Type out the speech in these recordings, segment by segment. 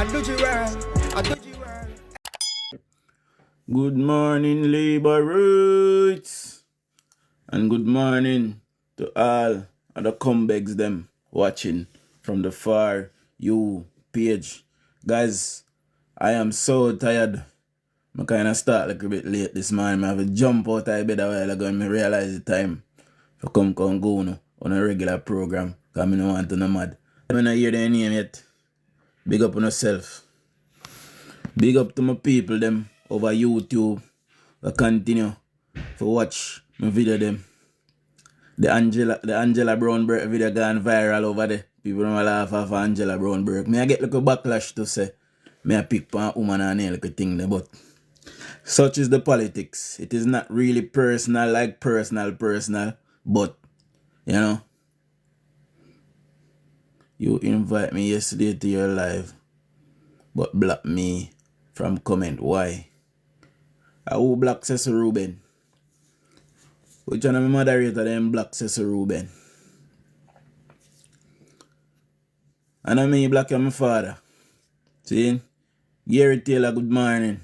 Good morning, Labour Roots, and good morning to all of the comebacks them watching from the far you page. Guys, I am so tired. I kind of start like a bit late this morning. I have to jump out of bed a while ago and I realize the time to come go no, on a regular program because I don't want to know mad. I don't hear their name yet. Big up on yourself. Big up to my people them over YouTube. I continue to watch my video them. The Angela Brownberg video gone viral over there. People don't laugh off Angela Brownberg. Me I get like a backlash to say me I pick on woman and like a thing there, but such is the politics. It is not really personal like personal, but you know, you invite me yesterday to your live, but block me from comment. Why? Who block Cecil Ruben? Which one of my moderator them block Cecil Ruben? And I mean block my father. See? Gary Taylor, good morning.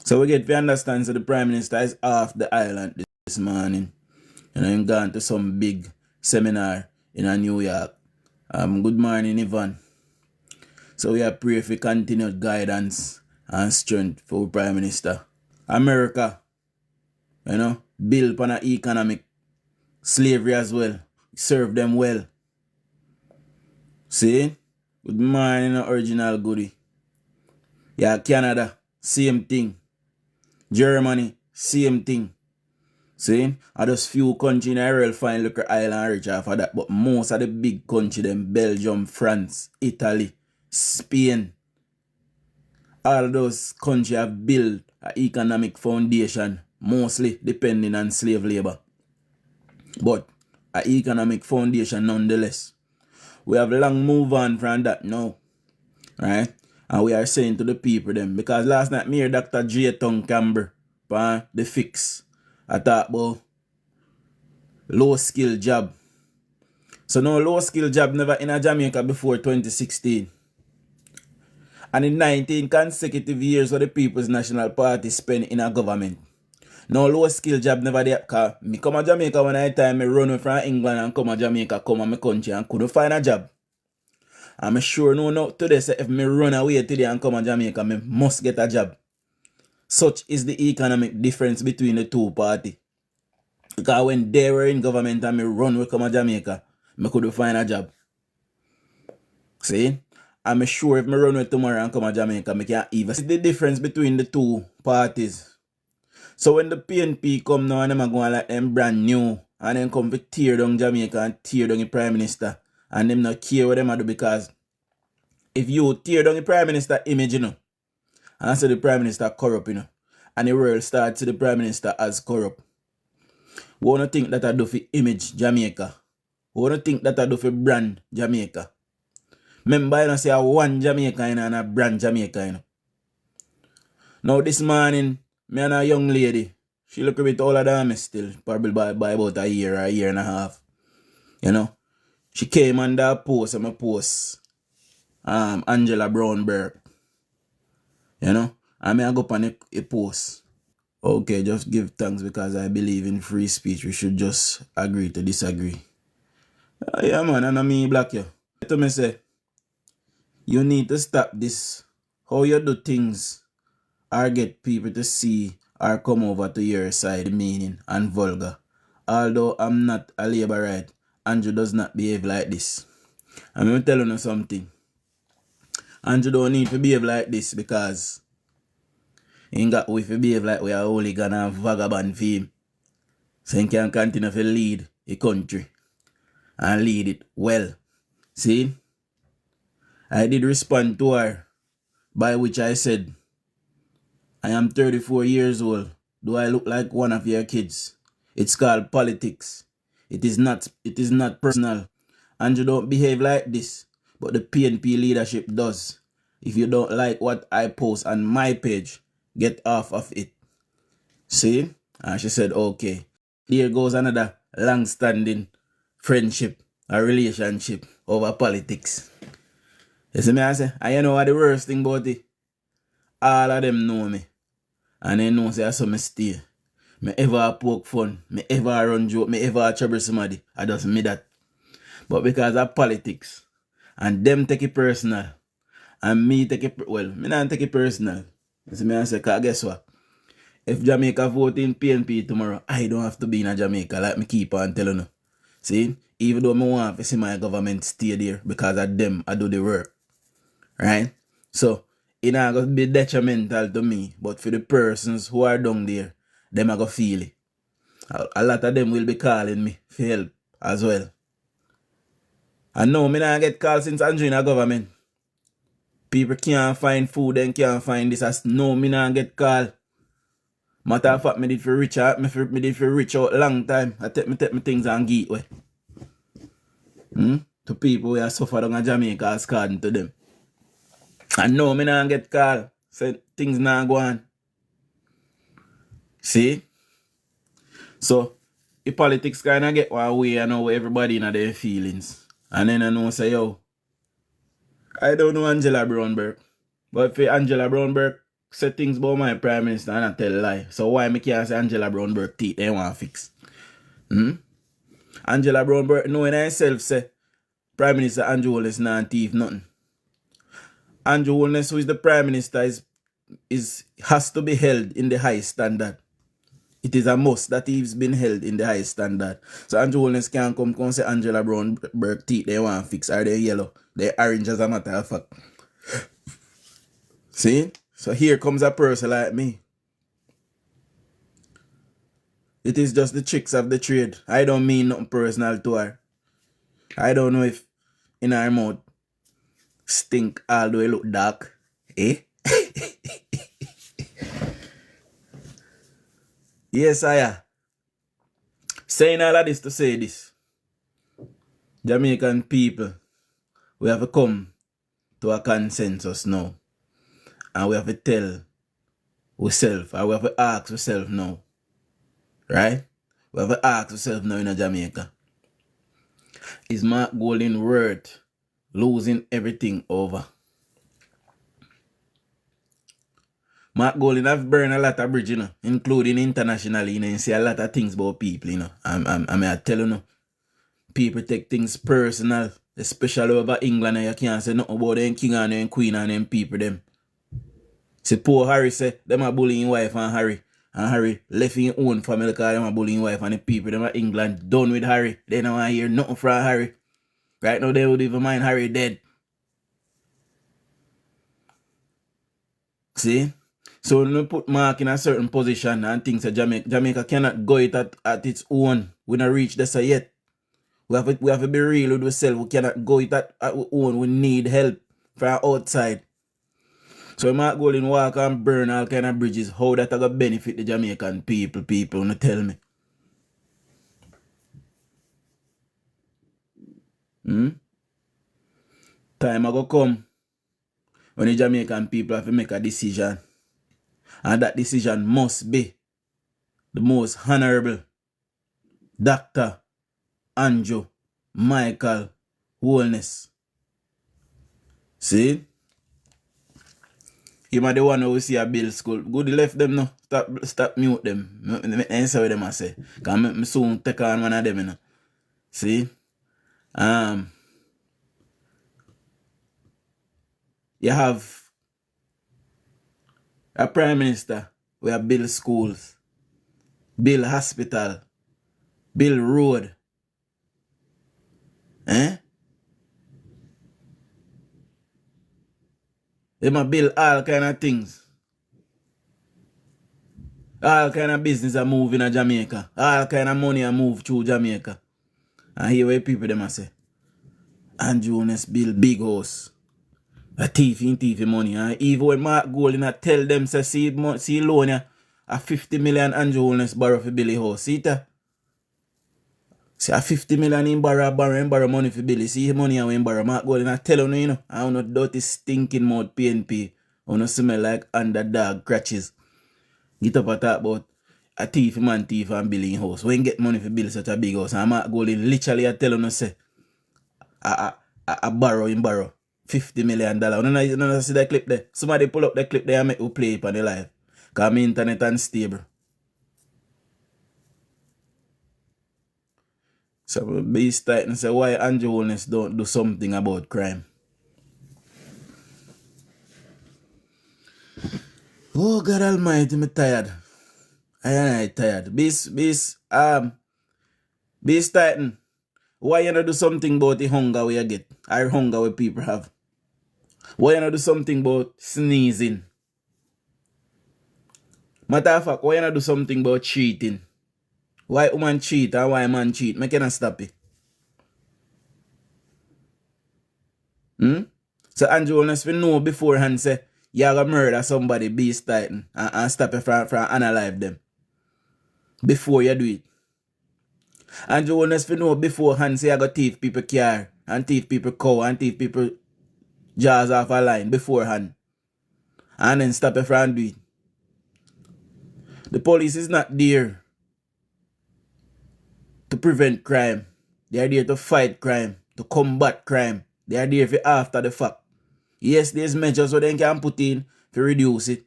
So we get to understand so the Prime Minister is off the island this morning. And I'm gone to some big seminar in New York. Good morning, Ivan. So we are pray for continued guidance and strength for Prime Minister. America, you know, build upon an economic slavery as well. Serve them well. See? Good morning, original goodie. Yeah, Canada, same thing. Germany, same thing. See? I just few countries in the world find look island rich after that. But most of the big countries, them Belgium, France, Italy, Spain, all those countries have built an economic foundation, mostly depending on slave labor. But an economic foundation nonetheless. We have long moved on from that now. Right? And we are saying to the people them, because last night me hear Dr. J. Tongue Camber, the fix. I thought about low skill job. So no low skill job never in a Jamaica before 2016. And in 19 consecutive years what the People's National Party spend in a government. No low skill job never there. Cause me come to Jamaica when I time me run from England and come to Jamaica, come to my country and couldn't find a job. I'm sure no today say if me run away today and come to Jamaica, me must get a job. Such is the economic difference between the two parties. Because when they were in government and me run we come to Jamaica, me couldn't find a job. See? I'm sure if me run with tomorrow and come to Jamaica, me can't even see the difference between the two parties. So when the PNP come now and them are going like them brand new and then come to tear down Jamaica and tear down the Prime Minister and them not care what them do, because if you tear down the Prime Minister image, you know, and say the Prime Minister corrupt, you know, and the world starts to the Prime Minister as corrupt, we don't think that I do for image Jamaica. We don't think that I do for brand Jamaica. Remember, you know, say I one Jamaica, you know, and a brand Jamaica, you know. Now this morning, me and a young lady, she look a bit older than me still, probably by about a year and a half. You know, she came under a post on my post, Angela Brownberg. You know, and me I go up on a post. Okay, just give thanks because I believe in free speech. We should just agree to disagree. Yeah man, and I mean black you. To me say, you need to stop this. How you do things or get people to see or come over to your side meaning and vulgar. Although I'm not a Labourite, Andrew does not behave like this. I'm going to tell you something. Andrew don't need to behave like this because he ain't got way to behave like we are hooligan and vagabond for him. So he can continue to lead a country and lead it well. See? I did respond to her, by which I said, I am 34 years old. Do I look like one of your kids? It's called politics. It is not personal. And you don't behave like this, but the PNP leadership does. If you don't like what I post on my page, get off of it. See? And she said, okay. There goes another long-standing friendship, a relationship over politics. You see me I say, and you know what the worst thing about it? All of them know me. And they know say I saw me stay. Me ever poke fun. Me ever run joke. Me ever trouble somebody. I just me that. But because of politics. And them take it personal. And me take it, well, me not take it personal. You see me I say, cause guess what? If Jamaica vote in PNP tomorrow, I don't have to be in Jamaica like me keep on telling you. See? Even though I want to see my government stay there because of them, I do the work. Right? So, it not going to be detrimental to me, but for the persons who are down there, them are going to feel it. A lot of them will be calling me for help as well. I know me not get called since I'm in a government. People can't find food and can't find this. As no, me not get called. Matter of fact, me did for reach out. Me did for reach out long time. I take me things and give away. To people who are suffered in Jamaica as according to them. And no, me not get called. Say things not go on. See? So, the politics kind of get one way, I know everybody in their feelings. And then I know say, yo, I don't know Angela Brownberg. But if Angela Brownberg say things about my prime minister and I tell a lie. So why me can't say Angela Brownberg teeth they want to fix? Angela Brownberg knowing herself say Prime Minister Andrew Holness not thief nothing. Andrew Holness, who is the Prime Minister, has to be held in the highest standard. It is a must that he's been held in the highest standard. So Andrew Holness can't come say Angela Brownberg teeth they want to fix. Are they yellow? They orange as a matter of fact. See? So here comes a person like me. It is just the tricks of the trade. I don't mean nothing personal to her. I don't know if in her mouth stink all the way look dark. Eh? Yes, I am. Saying all of this to say this. Jamaican people, we have to come to a consensus now. And we have to tell ourselves, or we have to ask ourselves now. Right? We have to ask ourselves now in Jamaica. Is Mark Golding worth losing everything over? Mark Golding have burned a lot of bridges, you know, including internationally, you know, and say a lot of things about people, you know. I tell you, know, people take things personal, especially over England, and you can't say nothing about them king and them queen and them people, them. See, poor Harry say, them are bullying wife and Harry. And Harry left his own family because them are bullying wife and the people, them are England, done with Harry. They don't want to hear nothing from Harry. Right now, they would even mind Harry dead. See? So when we put Mark in a certain position and things that Jamaica cannot go it at its own. We not reach this yet. We have to be real with ourselves. We cannot go it at our own. We need help from outside. So when Mark Golding walk and burn all kind of bridges, how that going to benefit the Jamaican people, no tell me. Time I go come when the Jamaican people have to make a decision. And that decision must be the most honorable Dr. Andrew Michael Holness. See? Him are the one who we see a bill school. Go to left them now. Stop mute them. Answer what them I say. Because I soon take on one of them, you know. See? You have a prime minister who have build schools, build hospital, build road. They might build all kind of things. All kind of business are moving in Jamaica. All kind of money are move through Jamaica. And here where people them say, Andrew Holness build big house. A thief money. And even when Mark Golding tell them, say, see loan ya, a 50 million Andrew Holness borrow for Billy house. See that? See a 50 million in borrow money for Billy. See money and when borrow. Mark Golding tell you know, I don't know dirty stinking mouth PNP. I don't smell like underdog crutches. Get up and talk about a thief and Billy in house. When get money for Billy such a big house. And Mark Golding literally tell you say, I borrow $50 million. You don't see that clip there? Somebody pull up the clip there and make you play it on the live. Because my internet unstable. So Beast Titan say why Andrew Holness don't do something about crime. Oh God Almighty, me tired. I am tired. Beast Titan, why you not do something about the hunger we get? Or hunger we people have? Why you not do something about sneezing? Matter of fact, why you not do something about cheating? Why woman cheat and why man cheat? Me cannot stop it. So Andrew Holness we know beforehand say you gonna murder somebody, Beast Titan, and stop it from unalive them. Before you do it. Andrew Holness we know beforehand say you gonna thief people car and thief people cow and thief people jaws off a line beforehand. And then stop it from do it. The police is not there to prevent crime. They are there to fight crime, to combat crime. They are there for after the fact. Yes, there's measures so they can put in to reduce it.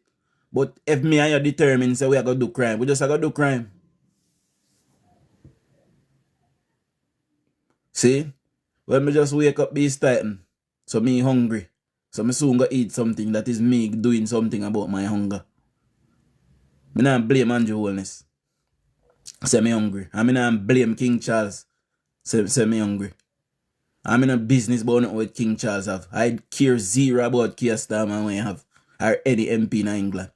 But if me and you determine say we are going to do crime, we just are going to do crime. See? When me just wake up Beast Titan, so me hungry. So me soon go eat something that is me doing something about my hunger. Me not blame Andrew Holness. Say me hungry. I mean I blame King Charles. Say me hungry. I'm in a business about what King Charles have. I care zero about Keir Starmer when you have. Or any MP in England.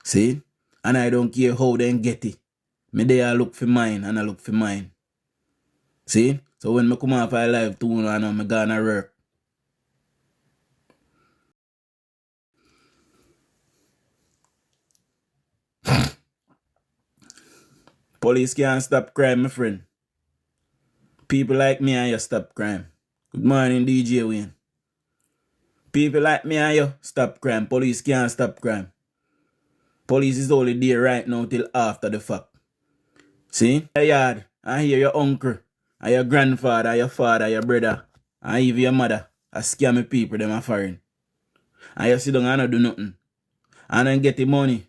See? And I don't care how they get it. Me there I look for mine and I look for mine. See? So when me come off I live too and I'm gonna work. Police can't stop crime, my friend. People like me and you stop crime. Good morning, DJ Wayne. People like me and you stop crime. Police can't stop crime. Police is only there right now till after the fact. See? Your yard, I hear your uncle, and your grandfather, your father, your brother, and even your mother, a scammy people, them are foreign. And you sit down and not do nothing. And then get the money.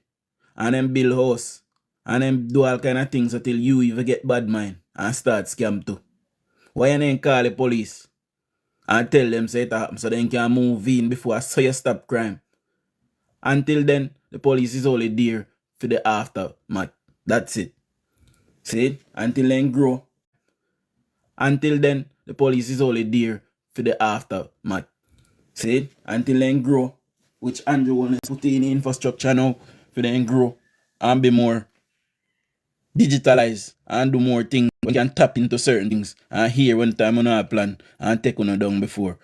And then build house. And then do all kind of things until you even get bad mind and start scam too. Why you ain't call the police and tell them say it happen so they can move in before so you stop crime? Until then, the police is only there for the aftermath. That's it. See? Until then grow. Until then, the police is only there for the aftermath. See? Until then grow. Which Andrew wants to put in infrastructure now for them grow and be more digitalized and do more things. We can tap into certain things and hear when time on our plan and take on down before.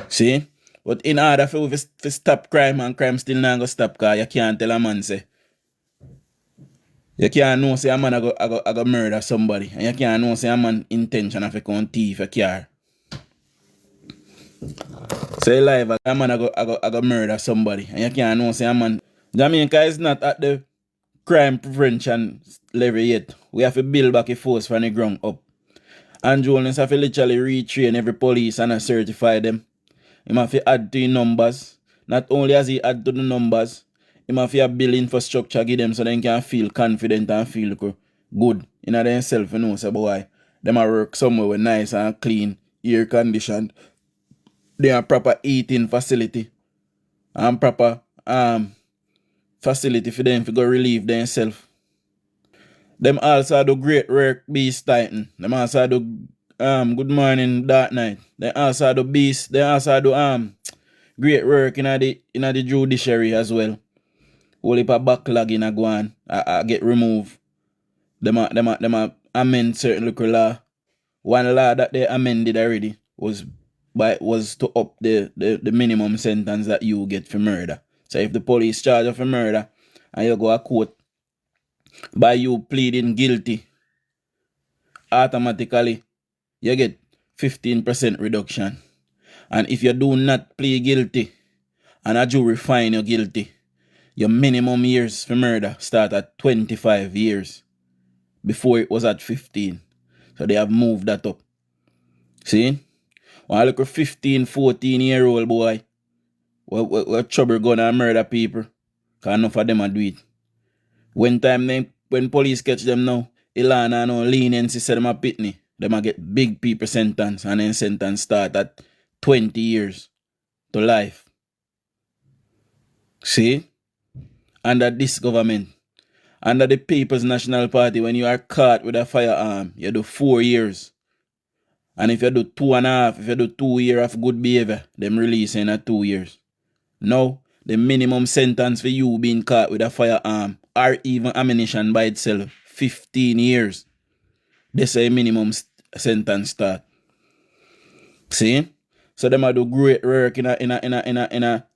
See? But in order for we to stop crime and crime still not go stop because you can't tell a man say you can't know say a man I go murder somebody and you can't know say a man intention of a come thief a car. Say live a man I go murder somebody and you can't know say a man Jamaica is not at the crime prevention level yet. We have to build back a force from the ground up. Andrew Holness have to literally retrain every police and certify them. He have to add to the numbers. Not only has he add to the numbers, he have to build infrastructure give them so they can feel confident and feel good in themselves, you know, so boy. Them a work somewhere with nice and clean, air conditioned. They have proper eating facility and proper facility for them to go relieve themselves. Them also do great work, Beast Titan. Them also do Good Morning Dark Night. They also do Beast. They also do great work in the judiciary as well. Only a backlog in a go on get removed. Them amend certain local law. One law that they amended already was to up the minimum sentence that you get for murder. So if the police charge you for murder and you go to court by you pleading guilty, automatically you get 15% reduction. And if you do not plead guilty and a jury find you guilty, your minimum years for murder start at 25 years. Before it was at 15. So they have moved that up. See? One little 15, 14-year-old boy what trouble gonna murder people. Cause enough of them a do it. When police catch them now, Ilana no leniency say them a pitney. Them a get big people sentence and then sentence start at 20 years to life. See? Under this government, under the People's National Party, when you are caught with a firearm, you do 4 years. And if you do 2.5, if you do 2 years of good behavior, them release in at 2 years. Now, the minimum sentence for you being caught with a firearm or even ammunition by itself, 15 years. This is a minimum sentence start. See? So them a do great work in a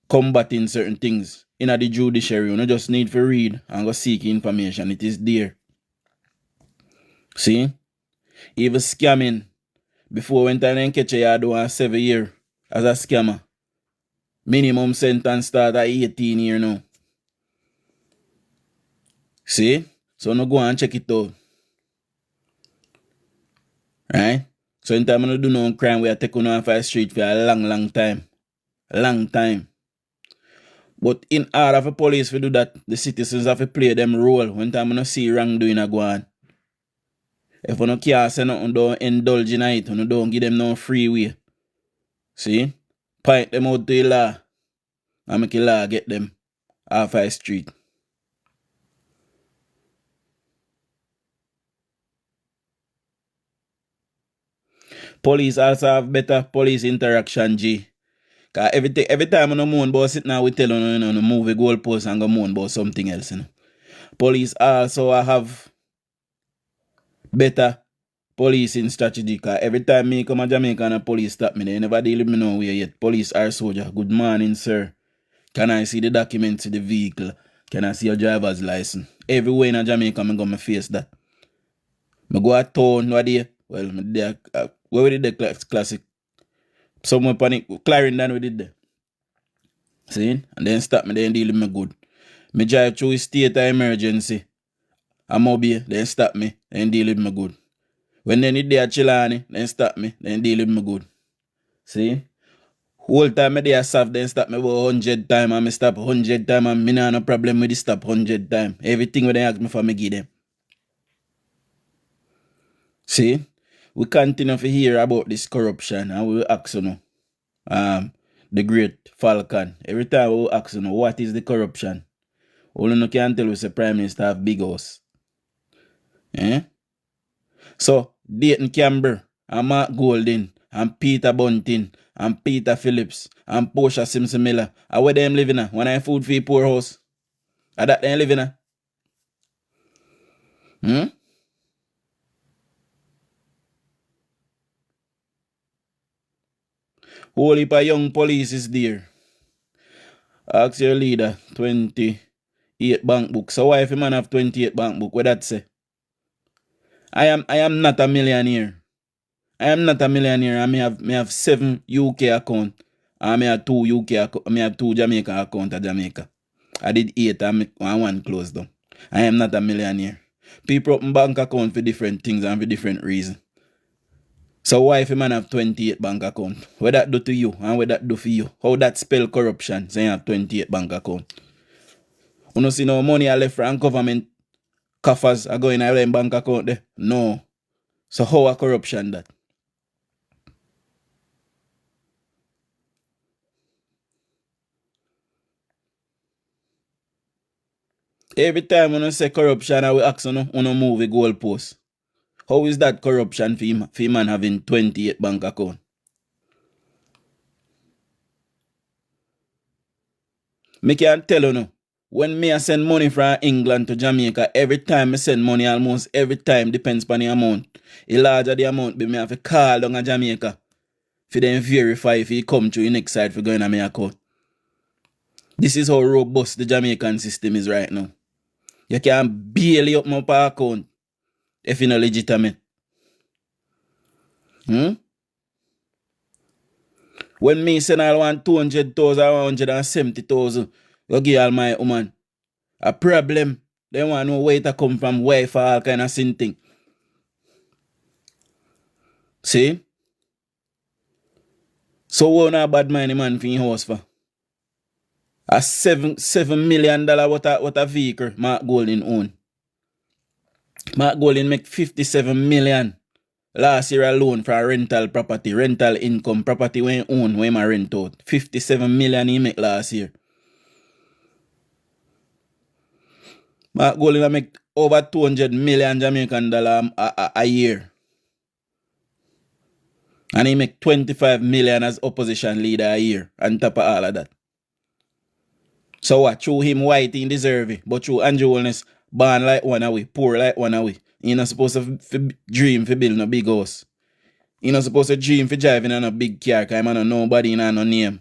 combating certain things. In the judiciary, you don't just need to read and go seek information. It is there. See? Even scamming. Before when time catch you do 7 years as a scammer. Minimum sentence start at 18 years now. See? So no go and check it out. Right? So in time I do no crime, we are taking on off the street for a long time. Long time. But in order for police to do that, the citizens have to play them role. When time I don't see wrongdoing a go on. If you don't care, say nothing, don't indulge in it, you don't give them no free way. See? Point them out to the law. And make the law get them off the street. Police also have better police interaction, G. Cause every time I moan about sitting now, we tell you, move the goalpost and go moan about something else. Police also have better policing strategy. Cause every time me come to Jamaica and the police stop me, they never deal with me nowhere yet. Police are soldier. Good morning, sir. Can I see the documents to the vehicle? Can I see your driver's license? Everywhere in Jamaica, I'm going to face that. I go to town, what day? Well, where we did the classic? Somewhere panic, Clarendon we did there. See? And then stop me, then deal with me good. Me drive through state of emergency. I'm obey, then stop me, then deal with me good. When they need their chillani, then stop me, then deal with me good. See? Whole time I dey soft, then stop me about 100 times and me stop 100 times and me nah no problem with the stop 100 times. Everything when they ask me for me give them. See? We continue to hear about this corruption and we will ask you the great Falcon. Every time we will ask you what is the corruption? All you can tell us the Prime Minister have big house. Eh? So, Dayton Campbell and Mark Golding and Peter Bunting and Peter Phillips and Portia Simpson Miller. Are where them living at? When I food for poor house? Are that they living at? Whole heap of young police is there. Ask your leader, 28 bank book. So why if a man have 28 bank book? What that say? I am not a millionaire. I am not a millionaire. I may have 7 UK account. I may have 2 UK account. I may have 2 Jamaica account at Jamaica. I did 8 and one closed down. I am not a millionaire. People open bank account for different things and for different reasons. So why if a man have 28 bank account? What that do to you and what that do for you? How that spell corruption? So you have 28 bank account. You don't see no money I left from government coffers are going out in bank account there? No. So how a corruption that? Every time when I say corruption, I will ask you move a goalpost. How is that corruption for a man having 28 bank account? Me can tell you now, when me I send money from England to Jamaica, every time I send money, almost every time, depends on the amount. The larger the amount, me have to call down to Jamaica for them verify if he come to the next side for going to my account. This is how robust the Jamaican system is right now. You can barely open up an account if you're not legitimate. When me send I want 200,000 or 170,000, you give all my woman a problem. They want to know where it come from, where for all kind of sin thing. See? So what a bad money man for your house for? A $7 million what a vehicle Mark Golding own. Mark Golding make 57 million last year alone for a rental property, rental income, property when he own, when he rent out. 57 million he make last year. Mark Golding make over 200 million Jamaican dollar a year. And he make 25 million as opposition leader a year on top of all of that. So what? Through him white, he deserve it. But through Andrew Holness, born like one away, poor like one away. He not supposed to dream for building a big house. He not supposed to dream for driving on a big car because he not nobody in no name.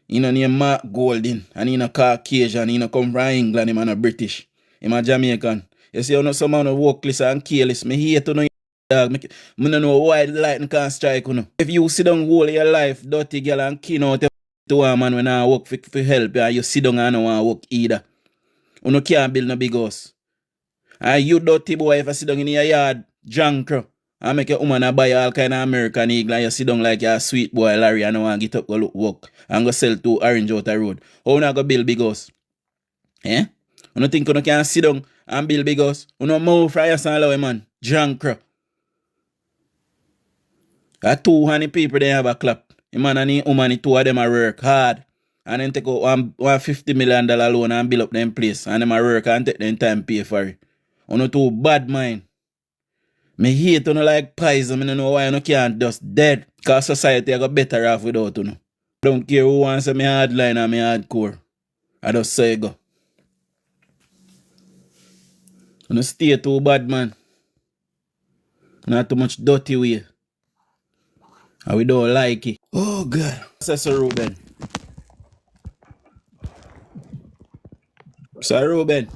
He no name Mark Golding and he no Caucasian. He no come from England, he man a British. He a Jamaican. You see how no some man workless and careless. Me hate to know dog. Me no know why the lightning can't strike you know. If you sit down whole your life, dirty girl and kin out to a man when I work for help and you sit down and I don't want to work either. You can't build no big house. And you dirty boy if I sit down in your yard, drunk, and make your woman buy all kind of American Eagle and you sit down like you're a sweet boy Larry and I want to get up go look work and go sell to orange out the road. How you not go build big house? Eh? You don't think you can sit down and build big house? You don't move from your son, man. Drunk. 200 people they have a clap. The man and the woman, two of them are work hard. And then take out $150 million loan and build up them place. And them a work and take them time pay for it. You know too bad mind. Me hate you know like poison. I don't know why you can't just dead. Because society I got better off without you know. I don't care who wants me hardline or me hardcore. I just say go. You know stay too bad man. Not too much dirty way. And we don't like it. Oh God. Sir Ruben. Sir Ruben.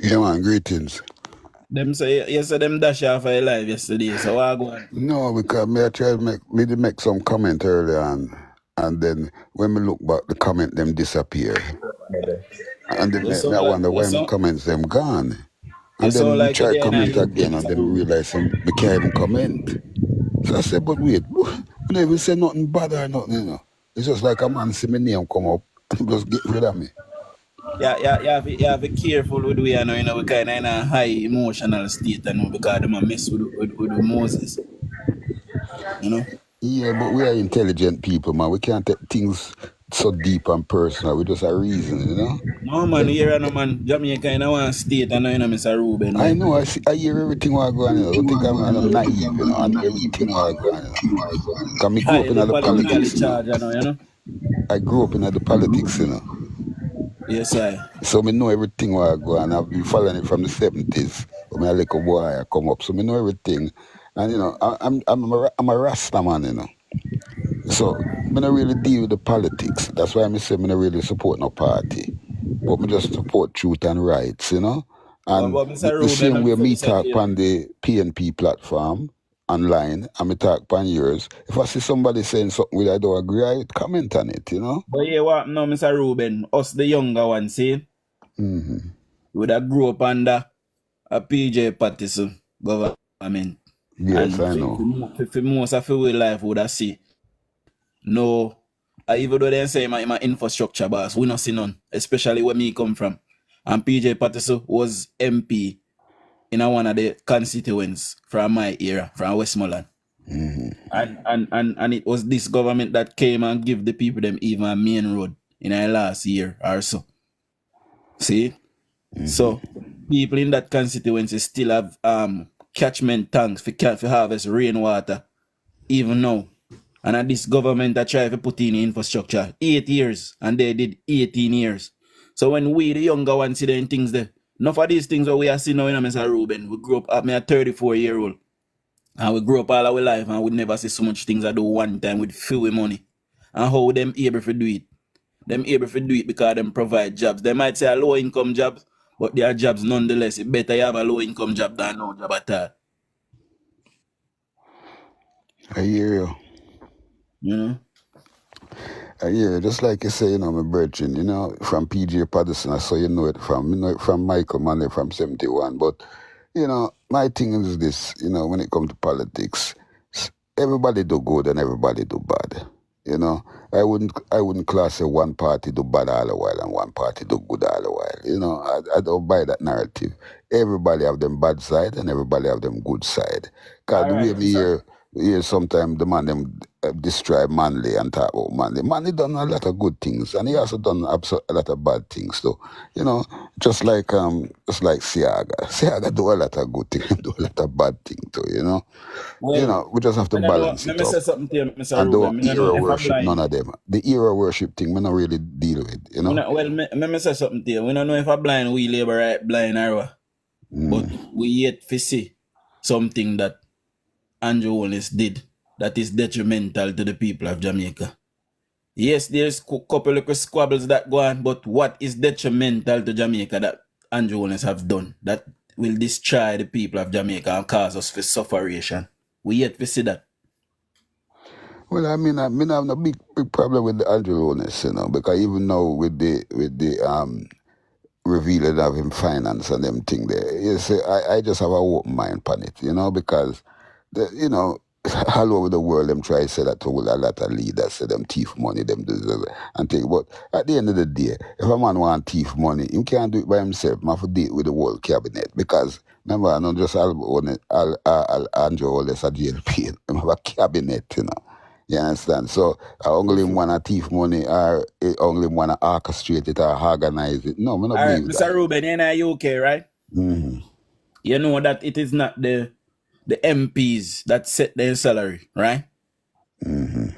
Yeah, man, greetings. Them say, you said them dash off your live yesterday, so what go on? No, because me I try to make some comment earlier on, and then when me look back, the comment them disappear. And then me I wonder why my comments them gone. And then me try comment again, and then realize me can't even comment. So I said, but wait, I don't even say nothing bad or nothing, you know. It's just like a man see my name come up and just get rid of me. Yeah, you have to be careful with we, you know, we kind of in a high emotional state, you know, because them mess with Moses. You know? Yeah, but we are intelligent people, man. We can't take things so deep and personal. We just a reason, you know? No, man, here, no, man. Jamaica kind of one state, you know, Mr. Ruben. I know, I hear everything what go on, you know. Don't think I'm naive, you know. I know everything what go on, you know. Because me grew up in the politics, you know. I grew up in the politics, you know. Yes, I. So me know everything what go on. I've been following it from the 70s. When I like a boy, I come up. So me know everything. And, you know, I'm a Rasta man, you know. So I don't really deal with the politics. That's why I say I don't really support no party. But I just support truth and rights, you know. And the same way me talk on the PNP platform online and me talk on yours. If I see somebody saying something which I don't agree, I comment on it, you know. But yeah, what no, Mr. Ruben, us the younger ones, see? We would have grew up under a PJ Patterson government. Yes, and I know. For most of our life would have see. No, even though they say my infrastructure boss, we not see none, especially where me come from. And PJ Patterson was MP in one of the constituents from my era, from Westmoreland. And it was this government that came and give the people them even a main road in our last year or so. See? So people in that constituency still have catchment tanks for harvest rainwater even now. And at this government that try to put in infrastructure 8 years and they did 18 years. So when we the younger ones see them things there, enough of these things that we are seeing now, Mr. Ruben, we grew up at me a 34-year-old. And we grew up all our life and we never see so much things I do one time with few money. And how them able to do it. Them able to do it because them provide jobs. They might say a low income jobs, but they are jobs nonetheless. It's better you have a low income job than no job at all. I hear you. You know? I hear you. Just like you say, you know, my virgin, you know, from PJ Patterson, I saw you know it from Michael Manley from 71. But, you know, my thing is this, you know, when it comes to politics, everybody do good and everybody do bad. You know, I wouldn't class say one party do bad all the while and one party do good all the while. You know, I don't buy that narrative. Everybody have them bad side and everybody have them good side. Cause All the way right, me sir. hear sometimes the man them describe Manley and talk about Manley. Manley done a lot of good things and he also done a lot of bad things too. You know, just like Siaga. Siaga do a lot of good things, do a lot of bad things too. Well, We just have to I don't know. balance Let it me up say something to you, Mr. and Ruben. don't I don't know hero if I'm worship none blind. of them. The hero worship thing, me not really deal with. Let me say something to you. We don't know if I'm blind, we labor right blind or what. But Mm. we yet to see something that Andrew Holness did that is detrimental to the people of Jamaica. Yes, there's a couple of squabbles that go on, but what is detrimental to Jamaica that Andrew Holness have done that will destroy the people of Jamaica and cause us for sufferation? We yet to see that. Well, I mean, I have a big problem with the Andrew because even now with the revealing of him finance and them thing there, you see, I just have a open mind on it, because the, all over the world them try to say that to a lot of leaders, say them thief money, them do this and thing. But at the end of the day, if a man want thief money, he can't do it by himself. Man have to do it with the whole cabinet because remember, I know just Andrew Wallace a JLP, him have a cabinet. You understand? So I only Listen. want to thief money or I only want to orchestrate it or organize it. No, I don't All right, believe Mr. that. Ruben, you're in the UK, right? Hmm. You know that it is not the MPs that set their salary, right? Hmm.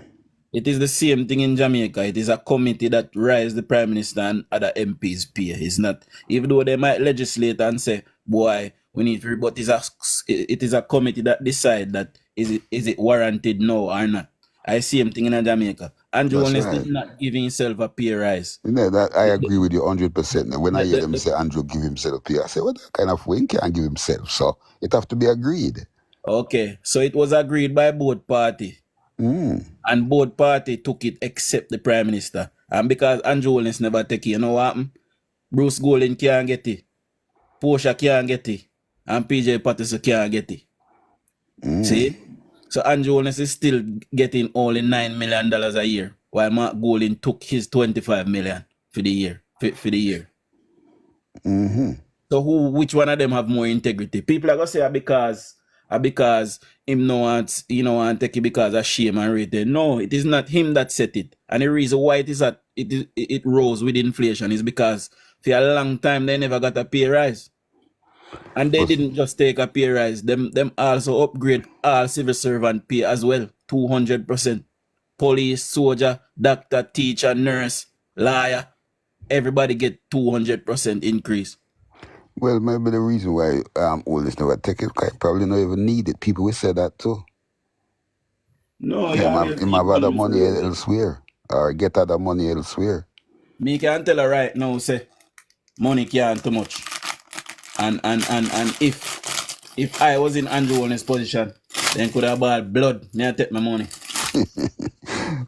It is the same thing in Jamaica. It is a committee that rise the prime minister and other MPs pay. It's not, even though they might legislate and say, boy, we need to, but it is a committee that decide that is it warranted no or not. I see him thing in Jamaica. Andrew That's Holness right. did not give himself a pay rise. That I The, agree with you 100%. Now, when I hear the, them the, say Andrew give himself pay, I say, what kind of way he can't give himself? So it have to be agreed. okay, so it was agreed by both party. Mm. And both party took it except the prime minister. And because Andrew Holness never take it, you know what happened? Bruce Golding can't get it. Portia can't get it. And PJ Patterson can't get it. Mm. See? So Andrew Holness is still getting only $9 million a year, while Mark Golding took his 25 million for the year. For the year. Hmm. So which one of them have more integrity? People are gonna say because him no want take it because of shame and rate. No, it is not him that set it. And the reason why it rose with inflation is because for a long time they never got a pay rise. And they But, didn't just take a pay rise. Them also upgrade all civil servant pay as well. 200%. Police, soldier, doctor, teacher, nurse, lawyer. Everybody get 200% increase. well, maybe the reason why all this never take it, because probably not even need it. People will say that too. No, you Him have, always him need have money, other Mr. money Ruben. elsewhere or get other money elsewhere. Me can tell her right now, say money can't too much. And if I was in Andrew Holness position, then could have bought blood. Me I take my money.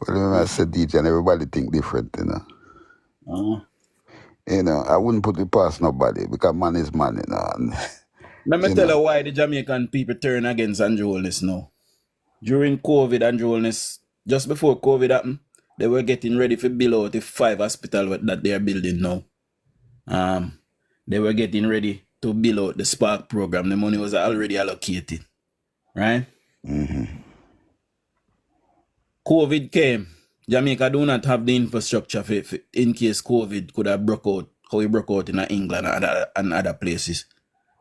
Well, remember I said DJ and everybody think different. Uh, I wouldn't put it past nobody because man is man. And, Let me you tell know. her why the Jamaican people turn against Andrew Holness now. During COVID, Andrew Holness, just before COVID happened, they were getting ready for build out the 5 hospital that they are building now. Um, they were getting ready to build out the Spark program. The money was already allocated, right? Hmm. COVID came. Jamaica do not have the infrastructure for in case COVID could have broke out, how it broke out in England and other places,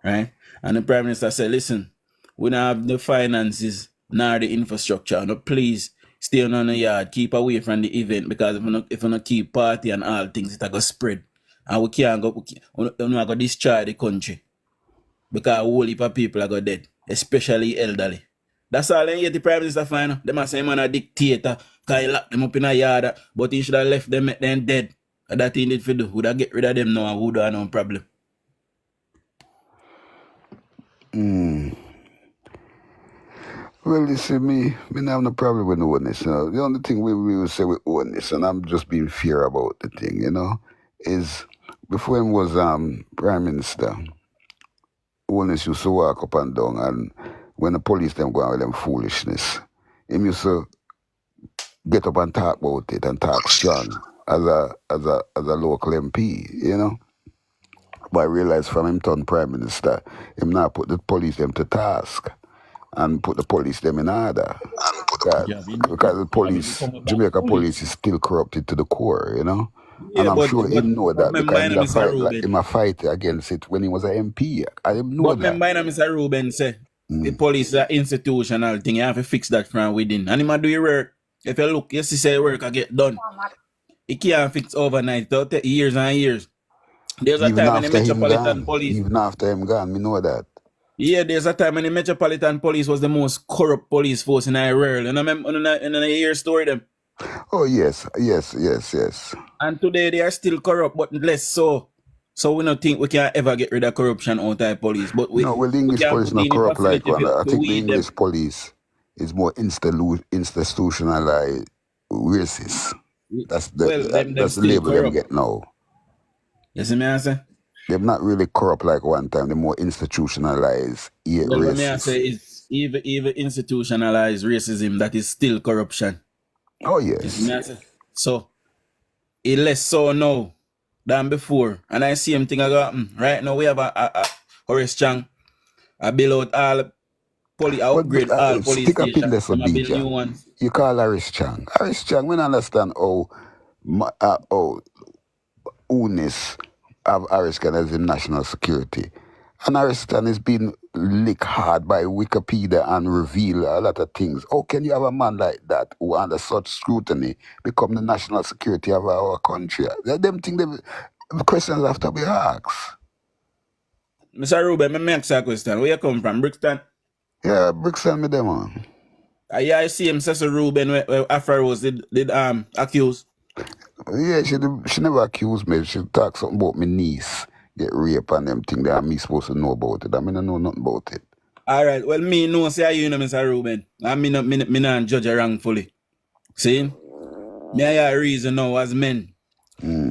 right? And the Prime Minister said, listen, we don't have the finances nor the infrastructure. No, please stay on the yard, keep away from the event because if we not keep party and all things, it's going to spread. And we're not going to destroy the country because a whole heap of people are going dead, especially elderly. That's all I hear the Prime Minister find. Them a say man a dictator, cause he lock them up in a yard, but he should have left them, make them dead. And that thing did for do. Would have get rid of them now and would have no problem. Mm. Well, you see, me not have no problem with no oneness. The only thing we will say with oneness, and I'm just being fair about the thing, is before him was Prime Minister, oneness used to walk up and down, and when the police them go on with them foolishness, him used to get up and talk about it and talk strong as a local MP, you know. But I realized from him turn prime minister, him now put the police them to task and put the police them in order. Because the police, Jamaica police is still corrupted to the core, you know. And Yeah, I'm sure but him know but that remember, because you know, Mr. him Ruben. a fight against it when he was an MP. I didn't know But that. remember, you know, Mr. Ruben say the Mm. police is an institutional thing. You have to fix that from within. And he might do your work. If you look, you see say work I get done. It can't fix overnight. It'll take years and years. There's a Even time when the after him Metropolitan gone, Police. even after him gone, me know that. Yeah, there's a time when the Metropolitan Police was the most corrupt police force in the world. And I remember in a year story them. Oh yes, yes, yes, yes. And today they are still corrupt, but less so. So we don't think we can ever get rid of corruption out of police. But No, well, the we English can police put not in the corrupt like facility one. I to think the weed them. English police is more institutionalized racist. That's Well, them that's the still label them corrupt. get now. You see me answer? They're not really corrupt like one time. They're more institutionalized Well, what me I racist. say is even institutionalized racism that is still corruption. Oh You see me yes. answer? So it less so now than before. And I see him thing I got right now we have a Horace Chang. I build out all I But upgrade all police stick a pin there stations for and I build new DJ. ones. You call Harris Chang. Harris Chang, we don't understand how Unis have Ariskan as in national security. And Ariskan is being licked hard by Wikipedia and reveal a lot of things. How can you have a man like that who under such scrutiny become the national security of our country? Them things, the questions have to be asked. Mr. Ruben, me ask you a question. Where you come from? Brixton? Yeah, Brixton me them on. I see him Cecil Ruben where Afro Rose did accuse. Yeah, she never accused me. She talk something about my niece get raped and them thing that me supposed to know about it. I mean, I know nothing about it. Alright, well me know say you know Mr. Ruben. And me not judge her wrongfully. See? Me I have a reason now as men. Me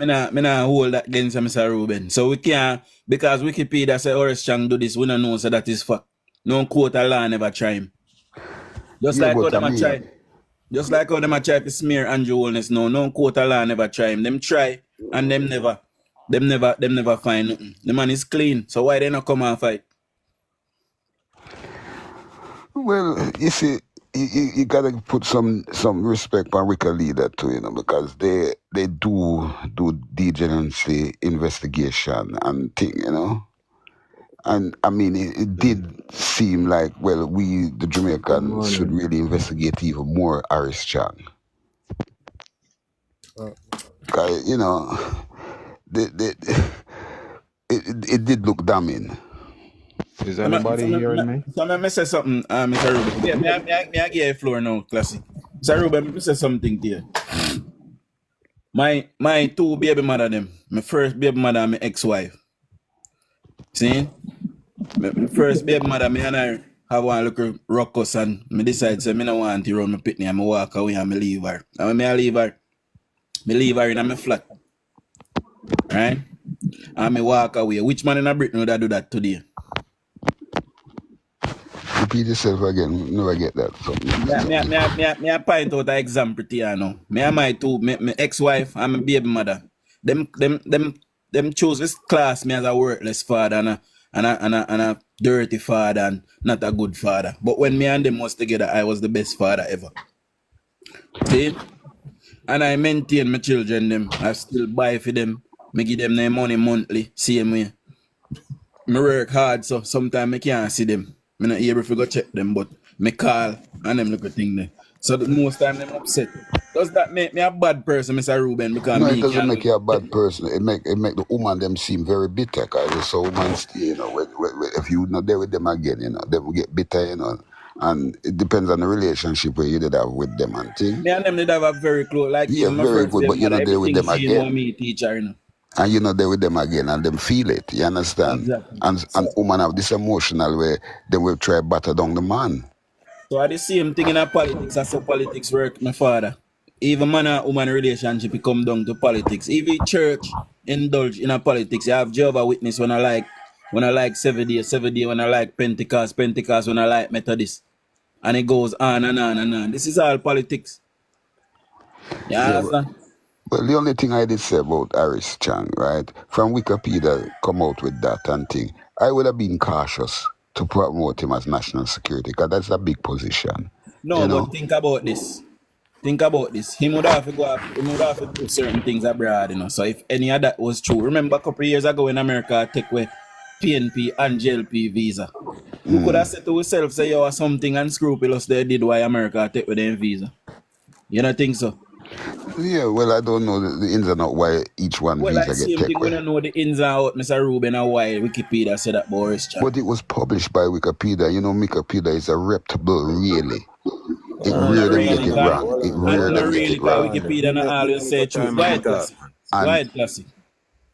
not hold that against Mr. Ruben. So we can't because Wikipedia say Horace Chang do this, we don't know so that is fact. No court of law never try him. Just Yeah, like how but I them a try. mean, Just like how them a try to smear Andrew Holness now. No court of law never try him. Them try and them never find nothing. The man is clean. So why they not come and fight? well, you see, you gotta put some respect on Rica leader too, you know, because they do diligently investigation and thing, you know. And I mean, it did seem like, well, we the Jamaicans should really investigate even more Aris Chang, because you know, they, it did look damning. Is anybody hearing me? So me say something, Mr. Ruben. Yeah, me I give you a floor now, classic. Mr. Ruben, me say something to you. My two baby mother them. My first baby mother and my ex-wife. See? My first baby mother, me and her have one little ruckus and me decide say me no want to run my pitney and me walk away and me leave her. And when me leave her in my flat. Right? And me walk away. Which man in a Britain would I do that today? Repeat yourself again. Never get that. Me I point out an example to you now. Me and my two, my ex-wife and my baby mother. Them chose this class me as a worthless father and a dirty father and not a good father. But when me and them was together, I was the best father ever. See? And I maintain my children them. I still buy for them. Me give them their money monthly. Same way. Me work hard, so sometimes I can't see them. Me not able to go check them, but me call and them look at thing there. So the most time them upset. Does that make me a bad person, Mr. Ruben? Because No, it me doesn't make can you a bad person. It make the woman them seem very bitter. Cause it's so woman stay, you know. If you not there with them again, you know, they will get bitter, you know. And it depends on the relationship where you did have with them and thing. me and them did have a very close, like Yeah, even my very first good, day but you're mother, not there with everything them she know again. me teach her, you know. And you're not there with them again, and them feel it. You understand? Exactly. And woman have this emotional where they will try batter down the man. So I the same thing in a politics. I saw politics work, my father. Even man and woman relationship it come down to politics. Even church indulge in a politics. You have Jehovah Witness when I like 7 day, when I like Pentecost when I like Methodist. And it goes on and on and on. This is all politics. You Yeah, understand? well, the only thing I did say about Harris Chang, right, from Wikipedia come out with that and thing, I would have been cautious to promote him as national security because that's a big position, you No, know. but think about this. Think about this. He would have to go off, he would have to do certain things abroad, you know. So if any of that was true, remember a couple of years ago in America take away PNP and JLP visa. We could have said to ourselves, say, yo, something unscrupulous they did why America take with them visa. You don't think so? Yeah, well, I don't know the ins and outs why each one Well, like visa get same thing, we taken. don't know the ins and outs, Mr. Ruben, and why Wikipedia said that Boris Chan. But it was published by Wikipedia. You know, Wikipedia is a reputable, really. It No, rare not them get really, it cause, wrong. It rare not them get really, it cause wrong. Wikipedia not always say truth. Go ahead, Classic. Go And ahead, Classic.